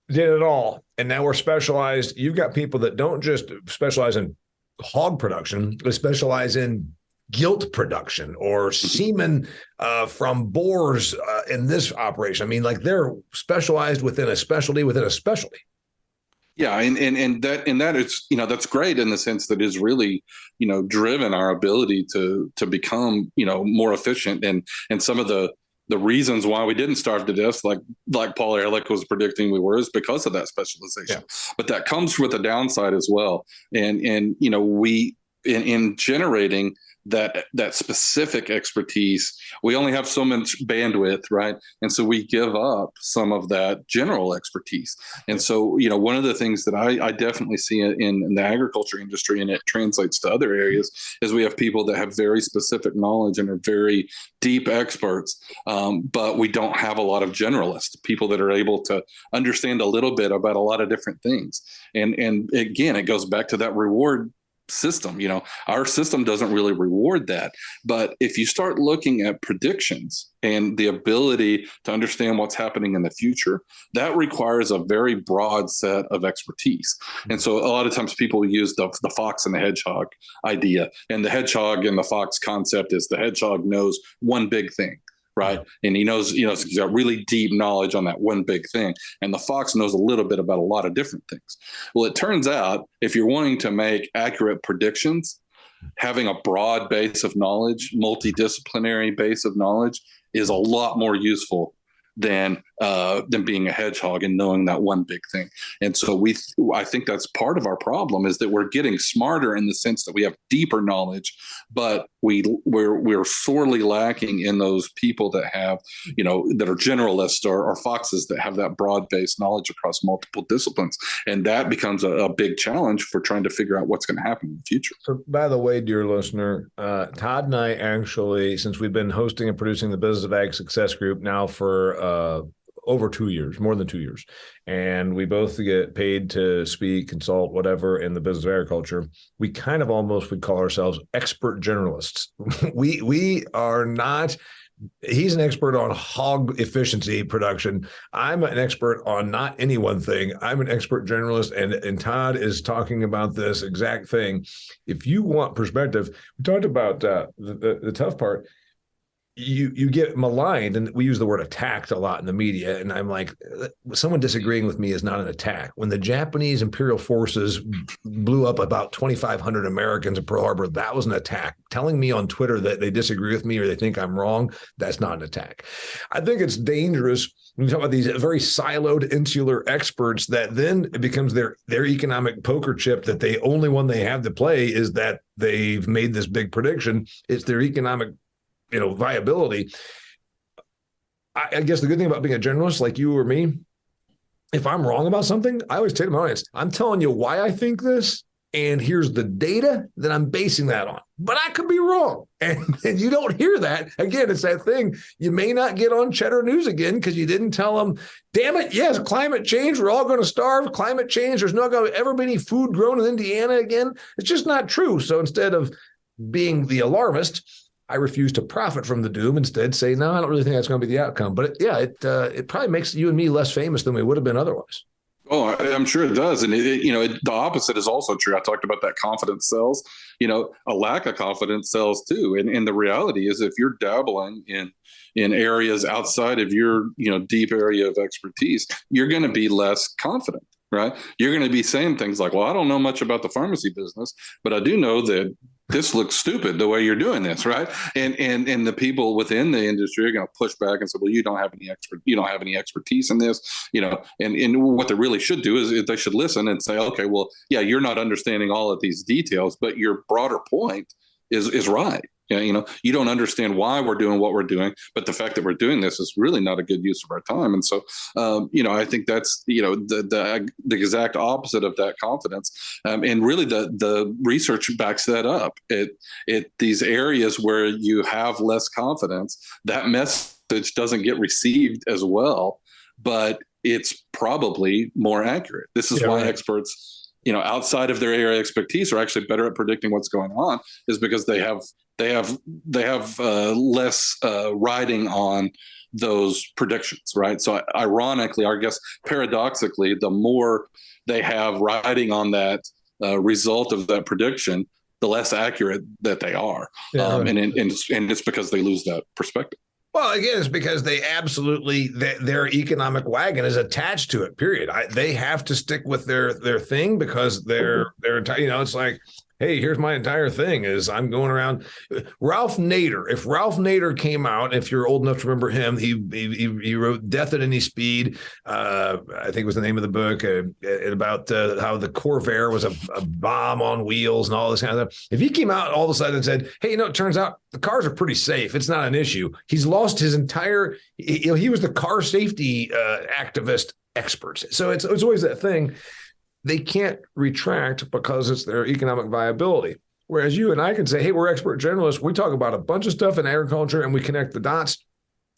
Did it all. And now we're specialized. You've got people that don't just specialize in hog production, they specialize in gilt production or semen from boars in this operation. I mean, like they're specialized within a specialty within a specialty. Yeah, and that is, that's great in the sense that is really, driven our ability to become, more efficient, and some of the reasons why we didn't starve to death, like Paul Ehrlich was predicting we were, is because of that specialization. Yeah. But that comes with a downside as well. And we in generating that specific expertise, we only have so much bandwidth, right? And so we give up some of that general expertise. And so, one of the things that I definitely see in the agriculture industry, and it translates to other areas, is we have people that have very specific knowledge and are very deep experts, but we don't have a lot of generalists, people that are able to understand a little bit about a lot of different things. And again, it goes back to that reward system. Our system doesn't really reward that. But if you start looking at predictions and the ability to understand what's happening in the future, that requires a very broad set of expertise. And so a lot of times people use the fox and the hedgehog idea, and the hedgehog and the fox concept is the hedgehog knows one big thing. Right. And he knows, he's got really deep knowledge on that one big thing. And the fox knows a little bit about a lot of different things. Well, it turns out if you're wanting to make accurate predictions, having a broad base of knowledge, multidisciplinary base of knowledge is a lot more useful than being a hedgehog and knowing that one big thing. And so I think that's part of our problem, is that we're getting smarter in the sense that we have deeper knowledge, but we're sorely lacking in those people that have, that are generalists or foxes that have that broad-based knowledge across multiple disciplines. And that becomes a big challenge for trying to figure out what's going to happen in the future. So, by the way, dear listener, Todd and I actually, since we've been hosting and producing the Business of Ag Success Group now for over 2 years, more than 2 years. And we both get paid to speak, consult, whatever in the business of agriculture. We kind of almost would call ourselves expert generalists. We are not. He's an expert on hog efficiency production. I'm an expert on not any one thing. I'm an expert generalist, and Todd is talking about this exact thing. If you want perspective, we talked about the tough part. You get maligned, and we use the word attacked a lot in the media. And I'm like, someone disagreeing with me is not an attack. When the Japanese imperial forces blew up about 2,500 Americans in Pearl Harbor, that was an attack. Telling me on Twitter that they disagree with me or they think I'm wrong, that's not an attack. I think it's dangerous when you talk about these very siloed, insular experts that then it becomes their economic poker chip, that the only one they have to play is that they've made this big prediction. It's their economic viability. I guess the good thing about being a generalist like you or me, if I'm wrong about something, I always tell my audience, I'm telling you why I think this, and here's the data that I'm basing that on. But I could be wrong. And you don't hear that. Again, it's that thing. You may not get on Cheddar News again because you didn't tell them, damn it, yes, climate change, we're all going to starve. Climate change, there's not going to ever be any food grown in Indiana again. It's just not true. So instead of being the alarmist, I refuse to profit from the doom. Instead, say, no, I don't really think that's going to be the outcome. But it probably makes you and me less famous than we would have been otherwise. Oh, I'm sure it does. And, the opposite is also true. I talked about that confidence sells, a lack of confidence sells too. And the reality is if you're dabbling in areas outside of your, deep area of expertise, you're going to be less confident, right? You're going to be saying things like, well, I don't know much about the pharmacy business, but I do know that this looks stupid the way you're doing this, right? And the people within the industry are going to push back and say, well, you don't have any expertise in this, and what they really should do is they should listen and say, okay, well, yeah, you're not understanding all of these details, but your broader point is right. You don't understand why we're doing what we're doing, but the fact that we're doing this is really not a good use of our time. And so, I think that's, the exact opposite of that confidence. And really the research backs that up. These areas where you have less confidence, that message doesn't get received as well, but it's probably more accurate. This is why experts, outside of their area of expertise are actually better at predicting what's going on, is because they have less riding on those predictions, right? So ironically, I guess paradoxically, the more they have riding on that result of that prediction, the less accurate that they are. Right. And it's because they lose that perspective. Well, again, it's because they absolutely their economic wagon is attached to it. Period. They have to stick with their thing because they're it's like, hey, here's my entire thing is I'm going around. Ralph Nader. If Ralph Nader came out, if you're old enough to remember him, he wrote Death at Any Speed. I think was the name of the book about how the Corvair was a bomb on wheels and all this kind of stuff. If he came out all of a sudden and said, hey, it turns out the cars are pretty safe. It's not an issue. He's lost his entire, he was the car safety activist expert. So it's always that thing. They can't retract because it's their economic viability. Whereas you and I can say, hey, we're expert generalists. We talk about a bunch of stuff in agriculture and we connect the dots.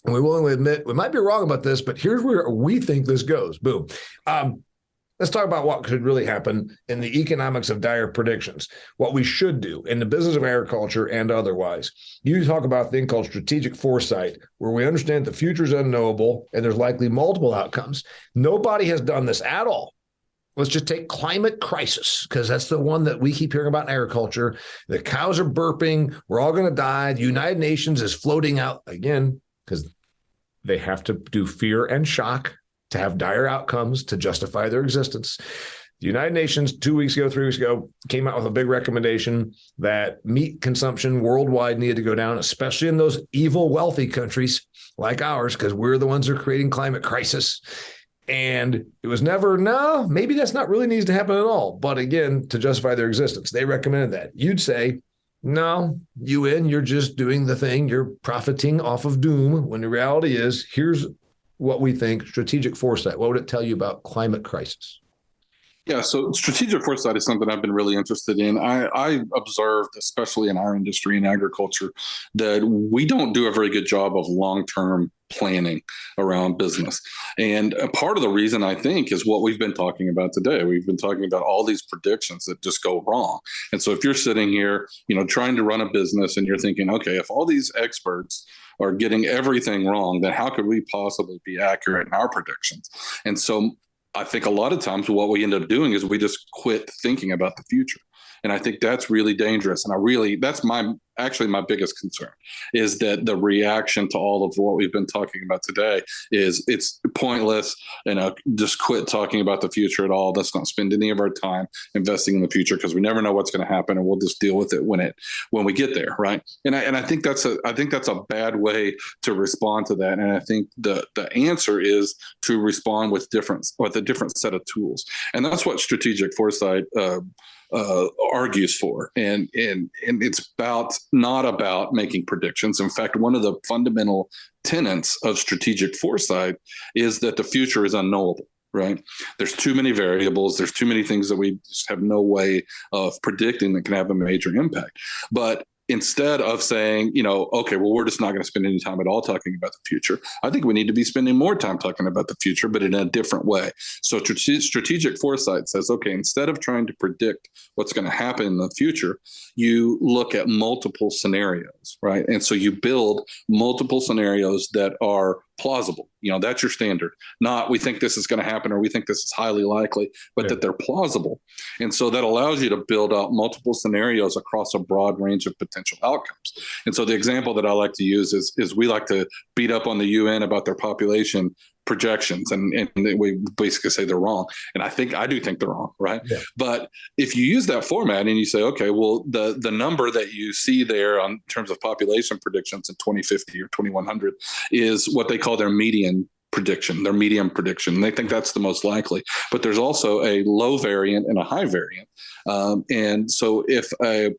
And we willingly admit we might be wrong about this, but here's where we think this goes. Boom. Let's talk about what could really happen in the economics of dire predictions, what we should do in the business of agriculture and otherwise. You talk about a thing called strategic foresight, where we understand the future is unknowable and there's likely multiple outcomes. Nobody has done this at all. Let's just take climate crisis, because that's the one that we keep hearing about in agriculture. The cows are burping. We're all going to die. The United Nations is floating out again because they have to do fear and shock to have dire outcomes to justify their existence. The United Nations 3 weeks ago, came out with a big recommendation that meat consumption worldwide needed to go down, especially in those evil, wealthy countries like ours, because we're the ones who are creating climate crisis. And it was never, no, maybe that's not really needs to happen at all. But again, to justify their existence, they recommended that. You'd say, no, you're just doing the thing. You're profiting off of doom, when the reality is, here's what we think, strategic foresight. What would it tell you about climate crisis? Yeah, so strategic foresight is something I've been really interested in. I observed, especially in our industry in agriculture, that we don't do a very good job of long-term planning around business. And a part of the reason, I think, is what we've been talking about today. We've been talking about all these predictions that just go wrong. And so if you're sitting here, trying to run a business and you're thinking, okay, if all these experts are getting everything wrong, then how could we possibly be accurate in our predictions? And so I think a lot of times what we end up doing is we just quit thinking about the future. And I think that's really dangerous. And that's my biggest concern, is that the reaction to all of what we've been talking about today is it's pointless, and just quit talking about the future at all. Let's not spend any of our time investing in the future, because we never know what's going to happen, and we'll just deal with it when we get there. Right. And I think that's a bad way to respond to that. And I think the answer is to respond with a different set of tools. And that's what strategic foresight argues for, and it's not about making predictions. In fact, one of the fundamental tenets of strategic foresight is that the future is unknowable. right? There's too many variables. There's too many things that we just have no way of predicting that can have a major impact. But instead of saying, okay, well, we're just not going to spend any time at all talking about the future, I think we need to be spending more time talking about the future, but in a different way. So strategic foresight says, okay, instead of trying to predict what's going to happen in the future, you look at multiple scenarios, right? And so you build multiple scenarios that are plausible. That's your standard. Not we think this is going to happen or we think this is highly likely, but that they're plausible. And so that allows you to build out multiple scenarios across a broad range of potential outcomes. And so the example that I like to use is we like to beat up on the UN about their population projections, and we basically say they're wrong. And I do think they're wrong, right? Yeah. But if you use that format and you say, okay, well, the number that you see there in terms of population predictions in 2050 or 2100 is what they call their median prediction, their medium prediction. They think that's the most likely. But there's also a low variant and a high variant. And so if a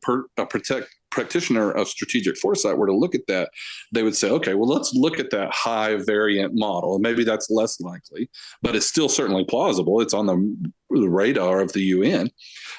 practitioner of strategic foresight were to look at that, they would say, okay, well, let's look at that high variant model. Maybe that's less likely, but it's still certainly plausible. It's on the radar of the UN.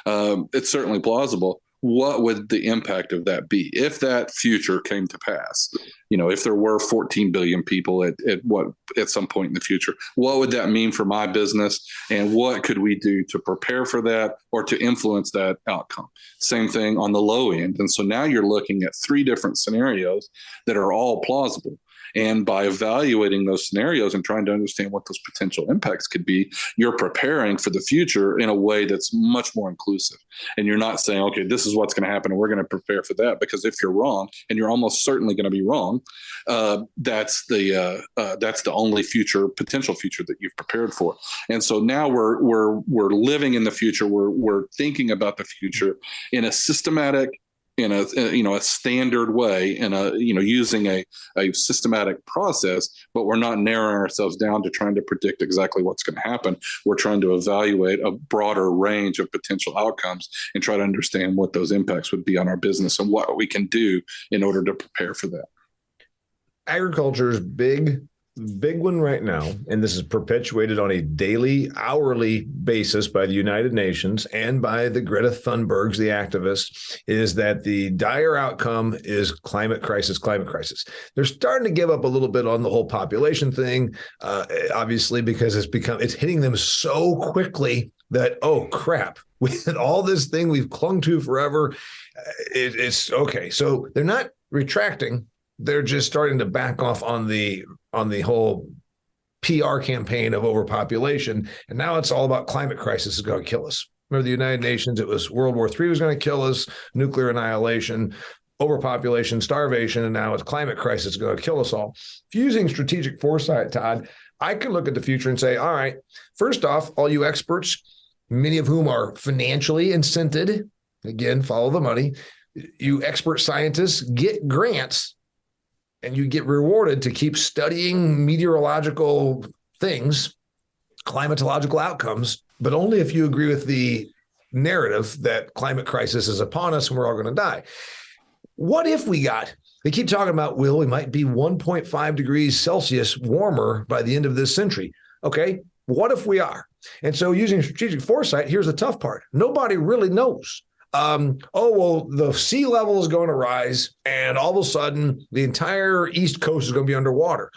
It's certainly plausible. What would the impact of that be if that future came to pass? If there were 14 billion people at some point in the future, what would that mean for my business? And what could we do to prepare for that or to influence that outcome? Same thing on the low end. And so now you're looking at 3 different scenarios that are all plausible. And by evaluating those scenarios and trying to understand what those potential impacts could be, you're preparing for the future in a way that's much more inclusive. And you're not saying, okay, this is what's going to happen and we're going to prepare for that. Because if you're wrong, and you're almost certainly going to be wrong, that's the only potential future that you've prepared for. And so now we're living in the future. We're thinking about the future in a systematic, in a standard way, and using a systematic process, but we're not narrowing ourselves down to trying to predict exactly what's going to happen. We're trying to evaluate a broader range of potential outcomes and try to understand what those impacts would be on our business and what we can do in order to prepare for that. Agriculture's big one right now, and this is perpetuated on a daily, hourly basis by the United Nations and by the Greta Thunbergs, the activists, is that the dire outcome is climate crisis. They're starting to give up a little bit on the whole population thing, obviously, because it's hitting them so quickly that, oh, crap, with all this thing we've clung to forever, it's okay. So they're not retracting. They're just starting to back off on the whole PR campaign of overpopulation. And now it's all about climate crisis is going to kill us. Remember the United Nations, it was World War III was going to kill us, nuclear annihilation, overpopulation, starvation, and now it's climate crisis is going to kill us all. If you're using strategic foresight, Todd, I can look at the future and say, all right, first off, all you experts, many of whom are financially incented, again, follow the money, you expert scientists get grants and you get rewarded to keep studying meteorological things, climatological outcomes, but only if you agree with the narrative that climate crisis is upon us and we're all going to die. What if they keep talking about, we might be 1.5 degrees Celsius warmer by the end of this century. Okay, what if we are? And so using strategic foresight, here's the tough part. Nobody really knows. The sea level is going to rise and all of a sudden the entire East Coast is going to be underwater.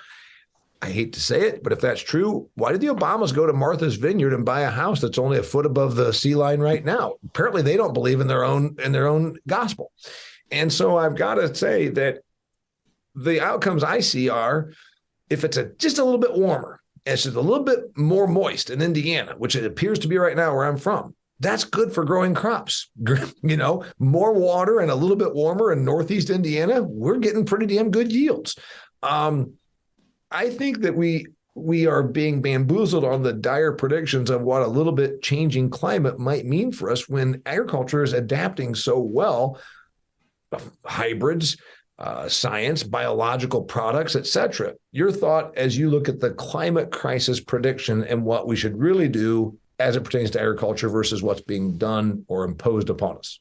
I hate to say it, but if that's true, why did the Obamas go to Martha's Vineyard and buy a house that's only a foot above the sea line right now? Apparently they don't believe in their own gospel. And so I've got to say that the outcomes I see are if it's just a little bit warmer, it's just a little bit more moist in Indiana, which it appears to be right now where I'm from. That's good for growing crops. More water and a little bit warmer in Northeast Indiana, we're getting pretty damn good yields. I think that we are being bamboozled on the dire predictions of what a little bit changing climate might mean for us when agriculture is adapting so well, hybrids, science, biological products, et cetera. Your thought as you look at the climate crisis prediction and what we should really do as it pertains to agriculture versus what's being done or imposed upon us?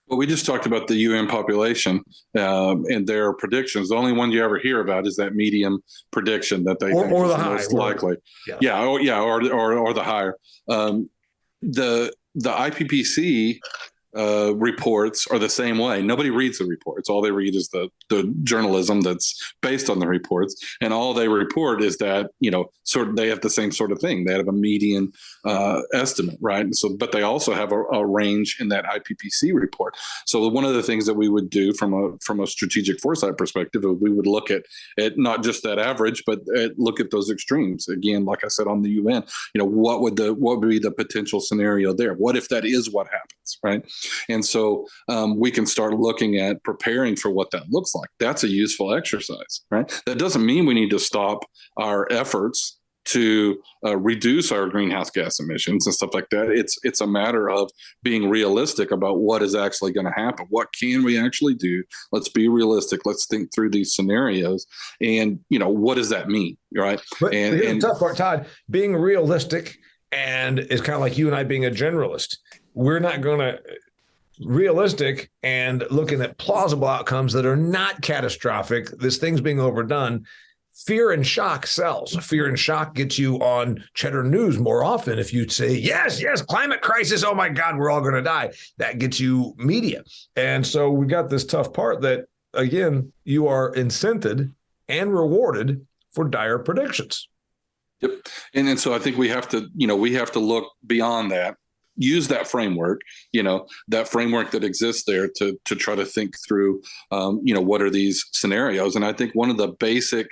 Well, we just talked about the UN population and their predictions. The only one you ever hear about is that medium prediction that they think or is the the high, most likely. Or the higher. The IPCC reports are the same way. Nobody reads the reports. All they read is the journalism that's based on the reports, and all they report is that they have the same sort of thing. They have a median estimate, right? And so, but they also have a range in that IPCC report. So one of the things that we would do from a strategic foresight perspective, we would look at not just that average, but look at those extremes. Again, like I said on the UN, what would be the potential scenario there? What if that is what happens, right? And so we can start looking at preparing for what that looks like. That's a useful exercise, right? That doesn't mean we need to stop our efforts to reduce our greenhouse gas emissions and stuff like that. It's a matter of being realistic about what is actually going to happen. What can we actually do? Let's be realistic. Let's think through these scenarios, and what does that mean, right? But here's the tough part, Todd. Being realistic and it's kind of like you and I being a generalist. We're not going to realistic and looking at plausible outcomes that are not catastrophic. This thing's being overdone. Fear and shock sells. Fear and shock gets you on Cheddar News more often. If you say, yes, climate crisis, oh my God, we're all going to die. That gets you media. And so we got this tough part that, again, you are incented and rewarded for dire predictions. Yep. And so I think we have to look beyond that. Use that framework, that framework that exists there to try to think through, what are these scenarios? And I think one of the basic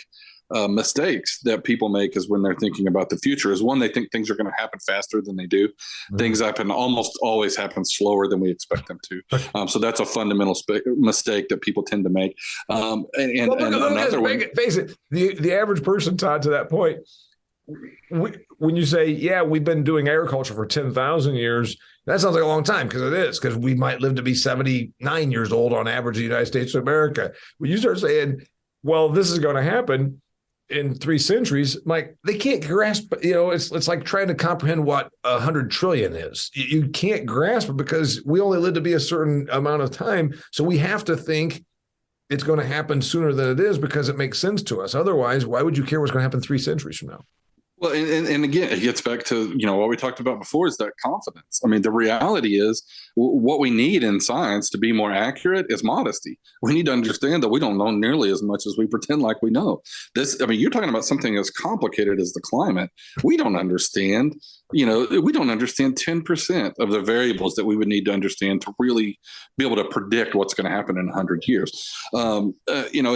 mistakes that people make is when they're thinking about the future is, one, they think things are going to happen faster than they do. Mm-hmm. Things almost always happen slower than we expect them to. So that's a fundamental mistake that people tend to make. Face it, the average person, Todd, to that point, when you say, we've been doing agriculture for 10,000 years, that sounds like a long time, because it is, because we might live to be 79 years old on average in the United States of America. When you start saying, well, this is going to happen in 3 centuries, Mike, they can't grasp, it's like trying to comprehend what 100 trillion is. You can't grasp it because we only live to be a certain amount of time. So we have to think it's going to happen sooner than it is because it makes sense to us. Otherwise, why would you care what's going to happen 3 centuries from now? Well, and again, it gets back to, what we talked about before is that confidence. I mean, the reality is what we need in science to be more accurate is modesty. We need to understand that we don't know nearly as much as we pretend like we know. You're talking about something as complicated as the climate. We don't understand, we don't understand 10% of the variables that we would need to understand to really be able to predict what's going to happen in 100 years. And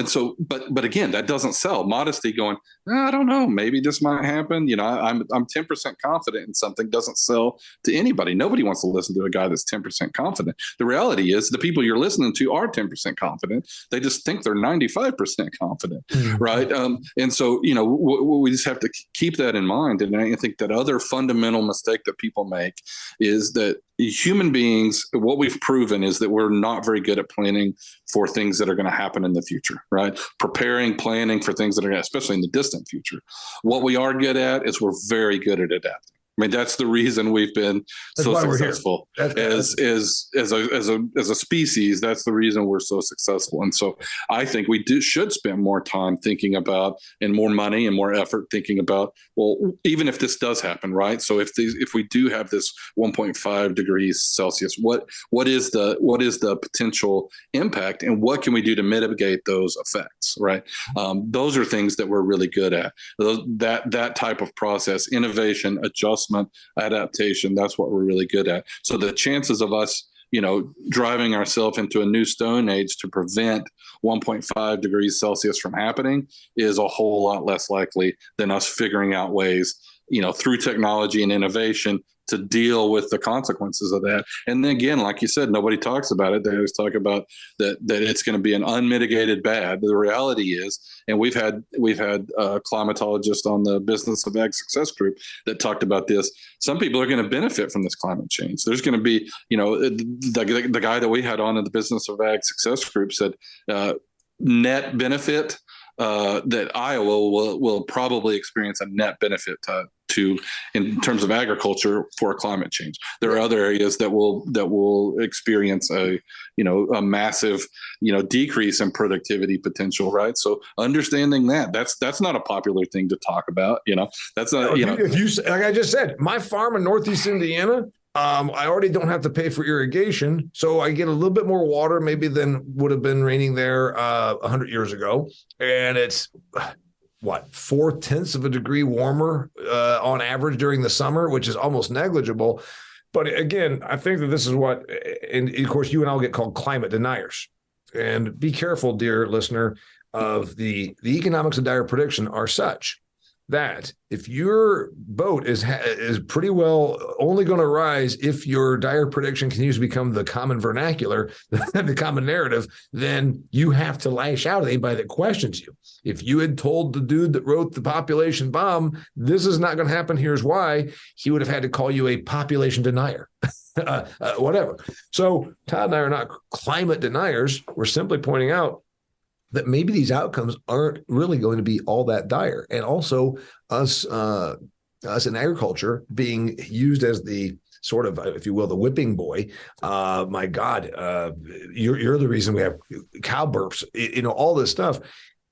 so, but again, that doesn't sell. Modesty going, I don't know, maybe this might happen. I'm 10% confident in something doesn't sell to anybody. Nobody wants to listen to a guy that's 10% confident. The reality is the people you're listening to are 10% confident. They just think they're 95% confident, right? And so, we just have to keep that in mind. And I think that other fundamental mistake that people make is that human beings, what we've proven is that we're not very good at planning for things that are going to happen in the future, right? Planning for things that are, especially in the distant future. What we are good at is we're very good at adapting. I mean, that's the reason we've been so successful as a species. That's the reason we're so successful. And so I think we should spend more time thinking about, and more money and more effort thinking about, well, even if this does happen, right? So if we do have this 1.5 degrees Celsius, what is the potential impact, and what can we do to mitigate those effects, right? Those are things that we're really good at. That type of process, innovation, adjustment, adaptation, that's what we're really good at. So the chances of us, driving ourselves into a new stone age to prevent 1.5 degrees Celsius from happening is a whole lot less likely than us figuring out ways, through technology and innovation to deal with the consequences of that. And then again, like you said, nobody talks about it. They always talk about that it's going to be an unmitigated bad. The reality is, and we've had climatologists on the Business of Ag Success Group that talked about this. Some people are going to benefit from this climate change. There's going to be, the guy that we had on in the Business of Ag Success Group said, net benefit, that Iowa will probably experience a net benefit to to in terms of agriculture for climate change. There are other areas that will experience a massive decrease in productivity potential, right? So understanding that's not a popular thing to talk about. That's not if you like I just said, my farm in Northeast Indiana, I already don't have to pay for irrigation, so I get a little bit more water maybe than would have been raining there 100 years ago, and it's 0.4 degrees warmer on average during the summer, which is almost negligible. But again, I think that this is what, and of course, you and I will get called climate deniers. And be careful, dear listener, of the economics of dire prediction are such that if your boat is pretty well only going to rise if your dire prediction continues to become the common vernacular, the common narrative, then you have to lash out at anybody that questions you. If you had told the dude that wrote the population bomb, this is not going to happen, here's why, he would have had to call you a population denier. Whatever. So Todd and I are not climate deniers. We're simply pointing out that maybe these outcomes aren't really going to be all that dire. And also us in agriculture being used as the sort of, if you will, the whipping boy. My God, you're the reason we have cow burps, all this stuff.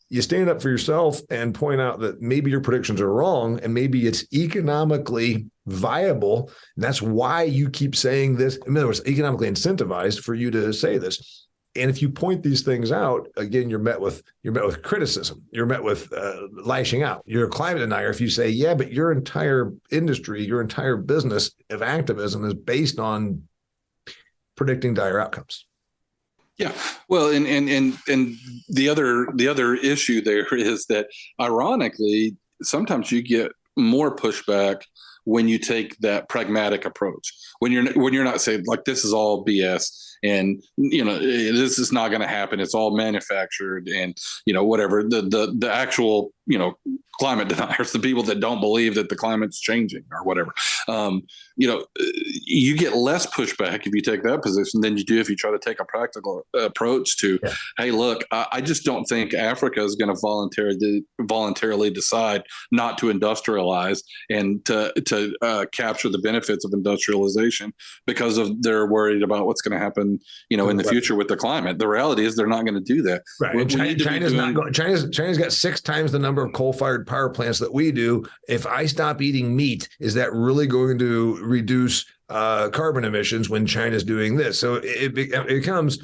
You stand up for yourself and point out that maybe your predictions are wrong and maybe it's economically viable. And that's why you keep saying this. In other words, economically incentivized for you to say this. And if you point these things out, again, you're met with criticism. You're met with lashing out. You're a climate denier if you say, yeah, but your entire industry, your entire business of activism is based on predicting dire outcomes. Yeah, well, and the other issue there is that, ironically, sometimes you get more pushback when you take that pragmatic approach. When you're not saying like this is all BS. And, this is not going to happen. It's all manufactured and, whatever the actual, climate deniers, the people that don't believe that the climate's changing or whatever, you get less pushback if you take that position than you do if you try to take a practical approach to, hey, look, I just don't think Africa is going to voluntarily decide not to industrialize and to capture the benefits of industrialization because they're worried about what's going to happen in the future with the climate. The reality is they're not going to do that. Right. And China's got 6 times the number of coal-fired power plants that we do. If I stop eating meat, is that really going to reduce carbon emissions when China's doing this? So it becomes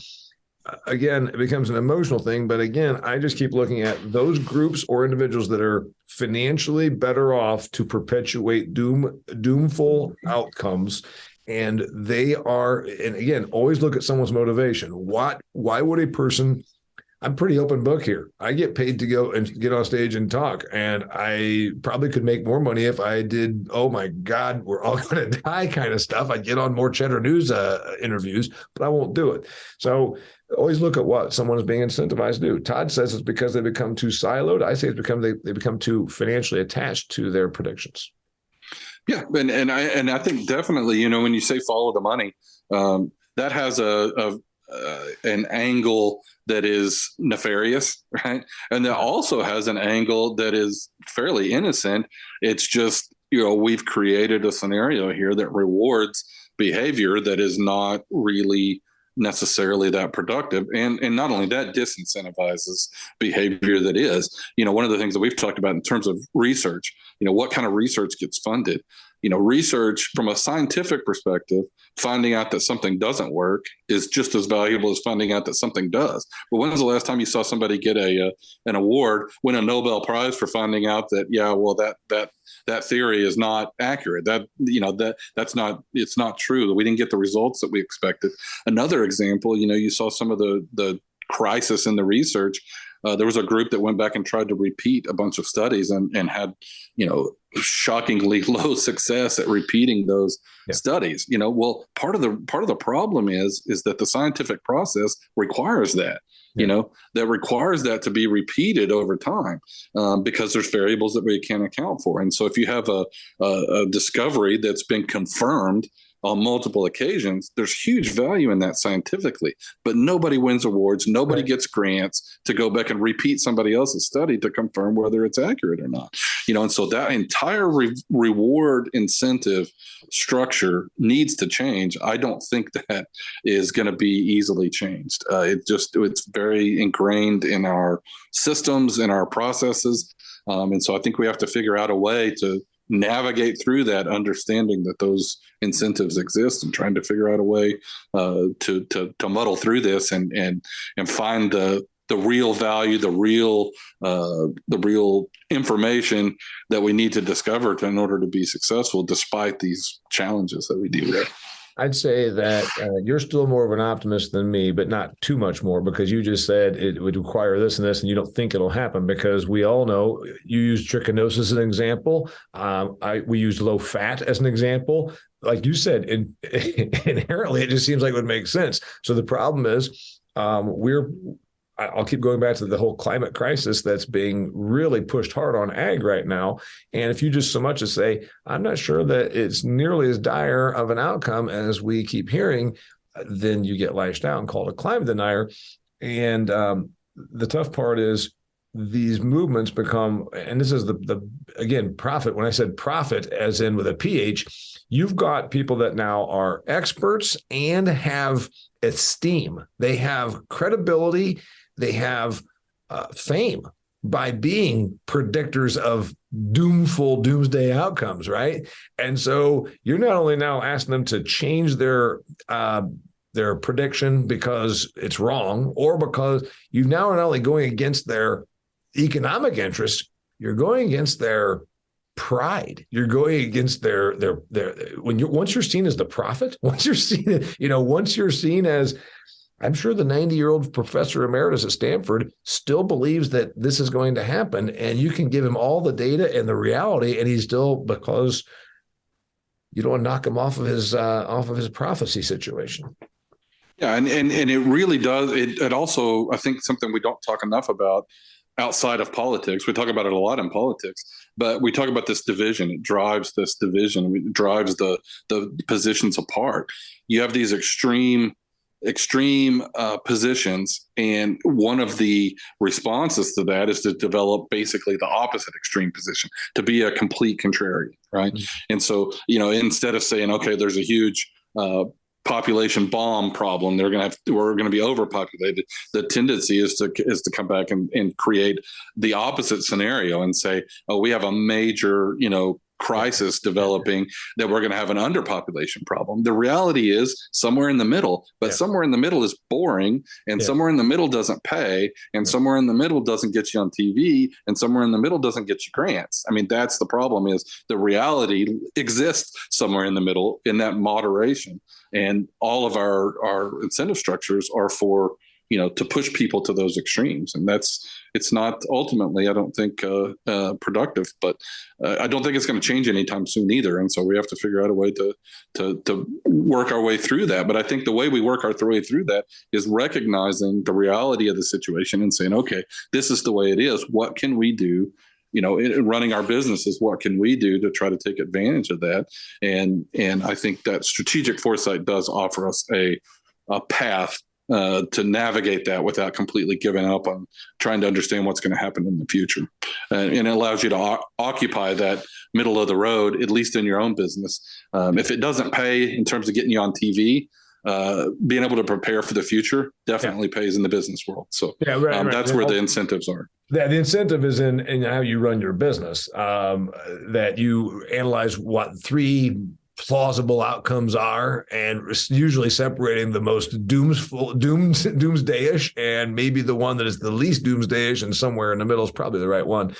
an emotional thing. But again, I just keep looking at those groups or individuals that are financially better off to perpetuate doomful outcomes. And they are, and again, always look at someone's motivation. Why would a person, I'm pretty open book here. I get paid to go and get on stage and talk, and I probably could make more money if I did, oh my God, we're all going to die kind of stuff. I'd get on more Cheddar News interviews, but I won't do it. So always look at what someone is being incentivized to do. Todd says it's because they become too siloed. I say it's because they become too financially attached to their predictions. Yeah, and I think definitely, when you say follow the money, that has an angle that is nefarious, right? And that also has an angle that is fairly innocent. It's just, we've created a scenario here that rewards behavior that is not really necessarily that productive. And not only that, disincentivizes behavior that is. One of the things that we've talked about in terms of research, what kind of research gets funded? Research from a scientific perspective, finding out that something doesn't work is just as valuable as finding out that something does. But when was the last time you saw somebody get an award, win a Nobel Prize for finding out that, that theory is not accurate? It's not true, that we didn't get the results that we expected. Another example, you saw some of the crisis in the research. There was a group that went back and tried to repeat a bunch of studies and had, shockingly low success at repeating those studies. Well, part of the problem is that the scientific process requires that. That requires that to be repeated over time because there's variables that we can't account for. And so if you have a discovery that's been confirmed on multiple occasions, there's huge value in that scientifically, but nobody wins awards. Nobody gets grants to go back and repeat somebody else's study to confirm whether it's accurate or not. And so that entire reward incentive structure needs to change. I don't think that is going to be easily changed. It's very ingrained in our systems and our processes. And so I think we have to figure out a way to navigate through that, understanding that those incentives exist, and trying to figure out a way to muddle through this and find the real value, the real information that we need to discover in order to be successful, despite these challenges that we deal with. I'd say that you're still more of an optimist than me, but not too much more, because you just said it would require this and this, and you don't think it'll happen, because we all know you used trichinosis as an example. We used low fat as an example. Like you said, inherently, it just seems like it would make sense. So the problem is I'll keep going back to the whole climate crisis that's being really pushed hard on ag right now. And if you just so much as say, I'm not sure that it's nearly as dire of an outcome as we keep hearing, then you get lashed out and called a climate denier. And the tough part is these movements become, and this is again, profit. When I said profit, as in with a PH, you've got people that now are experts and have esteem. They have credibility. They have fame by being predictors of doomsday outcomes, right? And so you're not only now asking them to change their prediction because it's wrong, or because you now are not only going against their economic interests, you're going against their pride. You're going against their once you're seen as the prophet, once you're seen as, I'm sure the 90-year-old professor emeritus at Stanford still believes that this is going to happen, and you can give him all the data and the reality, and he's still, because you don't want to knock him off of his prophecy situation. Yeah, and it really does. It also, I think, something we don't talk enough about outside of politics. We talk about it a lot in politics, but we talk about this division. It drives this division. It drives the positions apart. You have these extreme positions, and one of the responses to that is to develop basically the opposite extreme position, to be a complete contrarian, right? Mm-hmm. And so, instead of saying, okay, there's a huge population bomb problem, we're going to be overpopulated, the tendency is to come back and create the opposite scenario and say, oh, we have a major crisis developing, that we're going to have an underpopulation problem. The reality is somewhere in the middle, but somewhere in the middle is boring, and somewhere in the middle doesn't pay, and somewhere in the middle doesn't get you on TV, and somewhere in the middle doesn't get you grants. I mean, that's the problem, is the reality exists somewhere in the middle, in that moderation. And all of our incentive structures are for, to push people to those extremes. And it's not ultimately, I don't think, productive, but I don't think it's going to change anytime soon either. And so we have to figure out a way to work our way through that. But I think the way we work our way through that is recognizing the reality of the situation and saying, okay, this is the way it is. What can we do? In running our businesses, what can we do to try to take advantage of that? And I think that strategic foresight does offer us a path to navigate that without completely giving up on trying to understand what's going to happen in the future. And it allows you to occupy that middle of the road, at least in your own business. If it doesn't pay in terms of getting you on TV, being able to prepare for the future definitely pays in the business world. So that's where the incentives are. Yeah, the incentive is in how you run your business, that you analyze what 3 plausible outcomes are, and usually separating the most doomsdayish and maybe the one that is the least doomsdayish, and somewhere in the middle is probably the right one.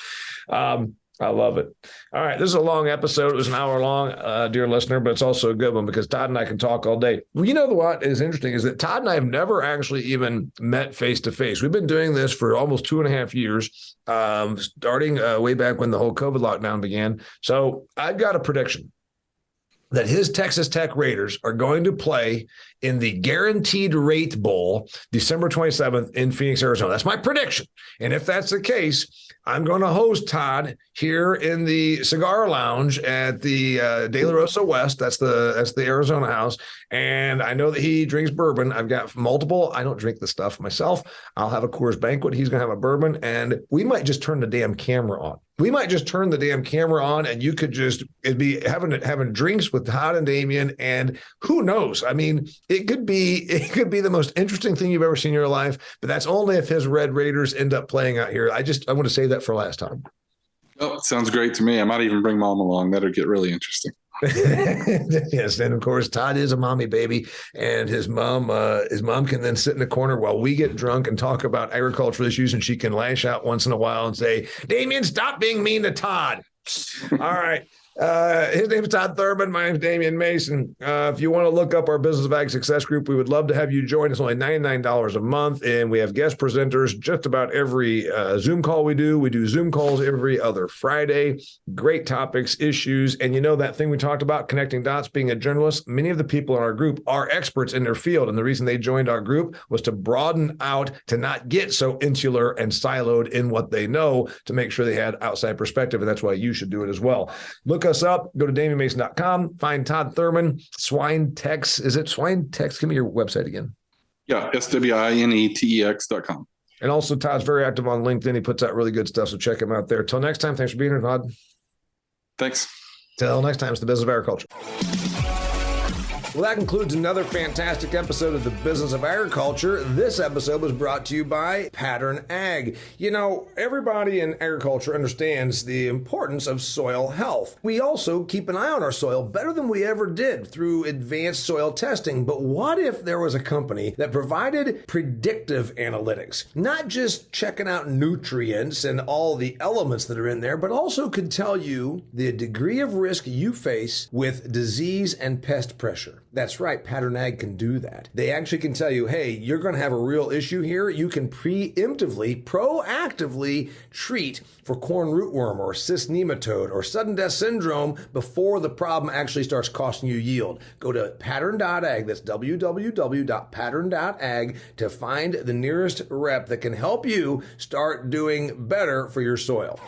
I love it. All right. This is a long episode. It was an hour long, dear listener, but it's also a good one because Todd and I can talk all day. Well, what is interesting is that Todd and I have never actually even met face to face. We've been doing this for almost 2.5 years, starting way back when the whole COVID lockdown began. So I've got a prediction. that his Texas Tech Raiders are going to play in the Guaranteed Rate Bowl December 27th in Phoenix, Arizona. That's my prediction. And if that's the case, I'm going to host Todd here in the cigar lounge at the De La Rosa West. That's the Arizona house. And I know that he drinks bourbon. I've got multiple. I don't drink the stuff myself. I'll have a Coors Banquet. He's going to have a bourbon. And we might just turn the damn camera on. We might just turn the damn camera on, and you could it'd be having drinks with Todd and Damian, and who knows? I mean, it could be the most interesting thing you've ever seen in your life, but that's only if his Red Raiders end up playing out here. I want to say that for last time. Oh, sounds great to me. I might even bring mom along. That'll get really interesting. Yes, and of course Todd is a mommy baby, and his mom can then sit in the corner while we get drunk and talk about agricultural issues, and she can lash out once in a while and say, Damian, stop being mean to Todd. All right. His name is Todd Thurman. My name is Damian Mason. If you want to look up our Business of Ag Success Group, we would love to have you join. It's only $99 a month, and we have guest presenters just about every Zoom call we do. We do Zoom calls every other Friday. Great topics, issues, and you know that thing we talked about, connecting dots, being a journalist. Many of the people in our group are experts in their field, and the reason they joined our group was to broaden out, to not get so insular and siloed in what they know, to make sure they had outside perspective, and that's why you should do it as well. Look us up. Go to DamianMason.com. Find Todd Thurman. Swine Tex. Is it Swine Tex? Give me your website again. Yeah, SWINETEX.com. And also, Todd's very active on LinkedIn. He puts out really good stuff, so check him out there. Till next time, thanks for being here, Todd. Thanks. Till next time, it's the Business of Agriculture. Well, that concludes another fantastic episode of the Business of Agriculture. This episode was brought to you by Pattern Ag. You know, everybody in agriculture understands the importance of soil health. We also keep an eye on our soil better than we ever did through advanced soil testing. But what if there was a company that provided predictive analytics, not just checking out nutrients and all the elements that are in there, but also could tell you the degree of risk you face with disease and pest pressure? That's right, Pattern Ag can do that. They actually can tell you, hey, you're going to have a real issue here. You can proactively treat for corn rootworm or cyst nematode or sudden death syndrome before the problem actually starts costing you yield. Go to pattern.ag, that's www.pattern.ag, to find the nearest rep that can help you start doing better for your soil.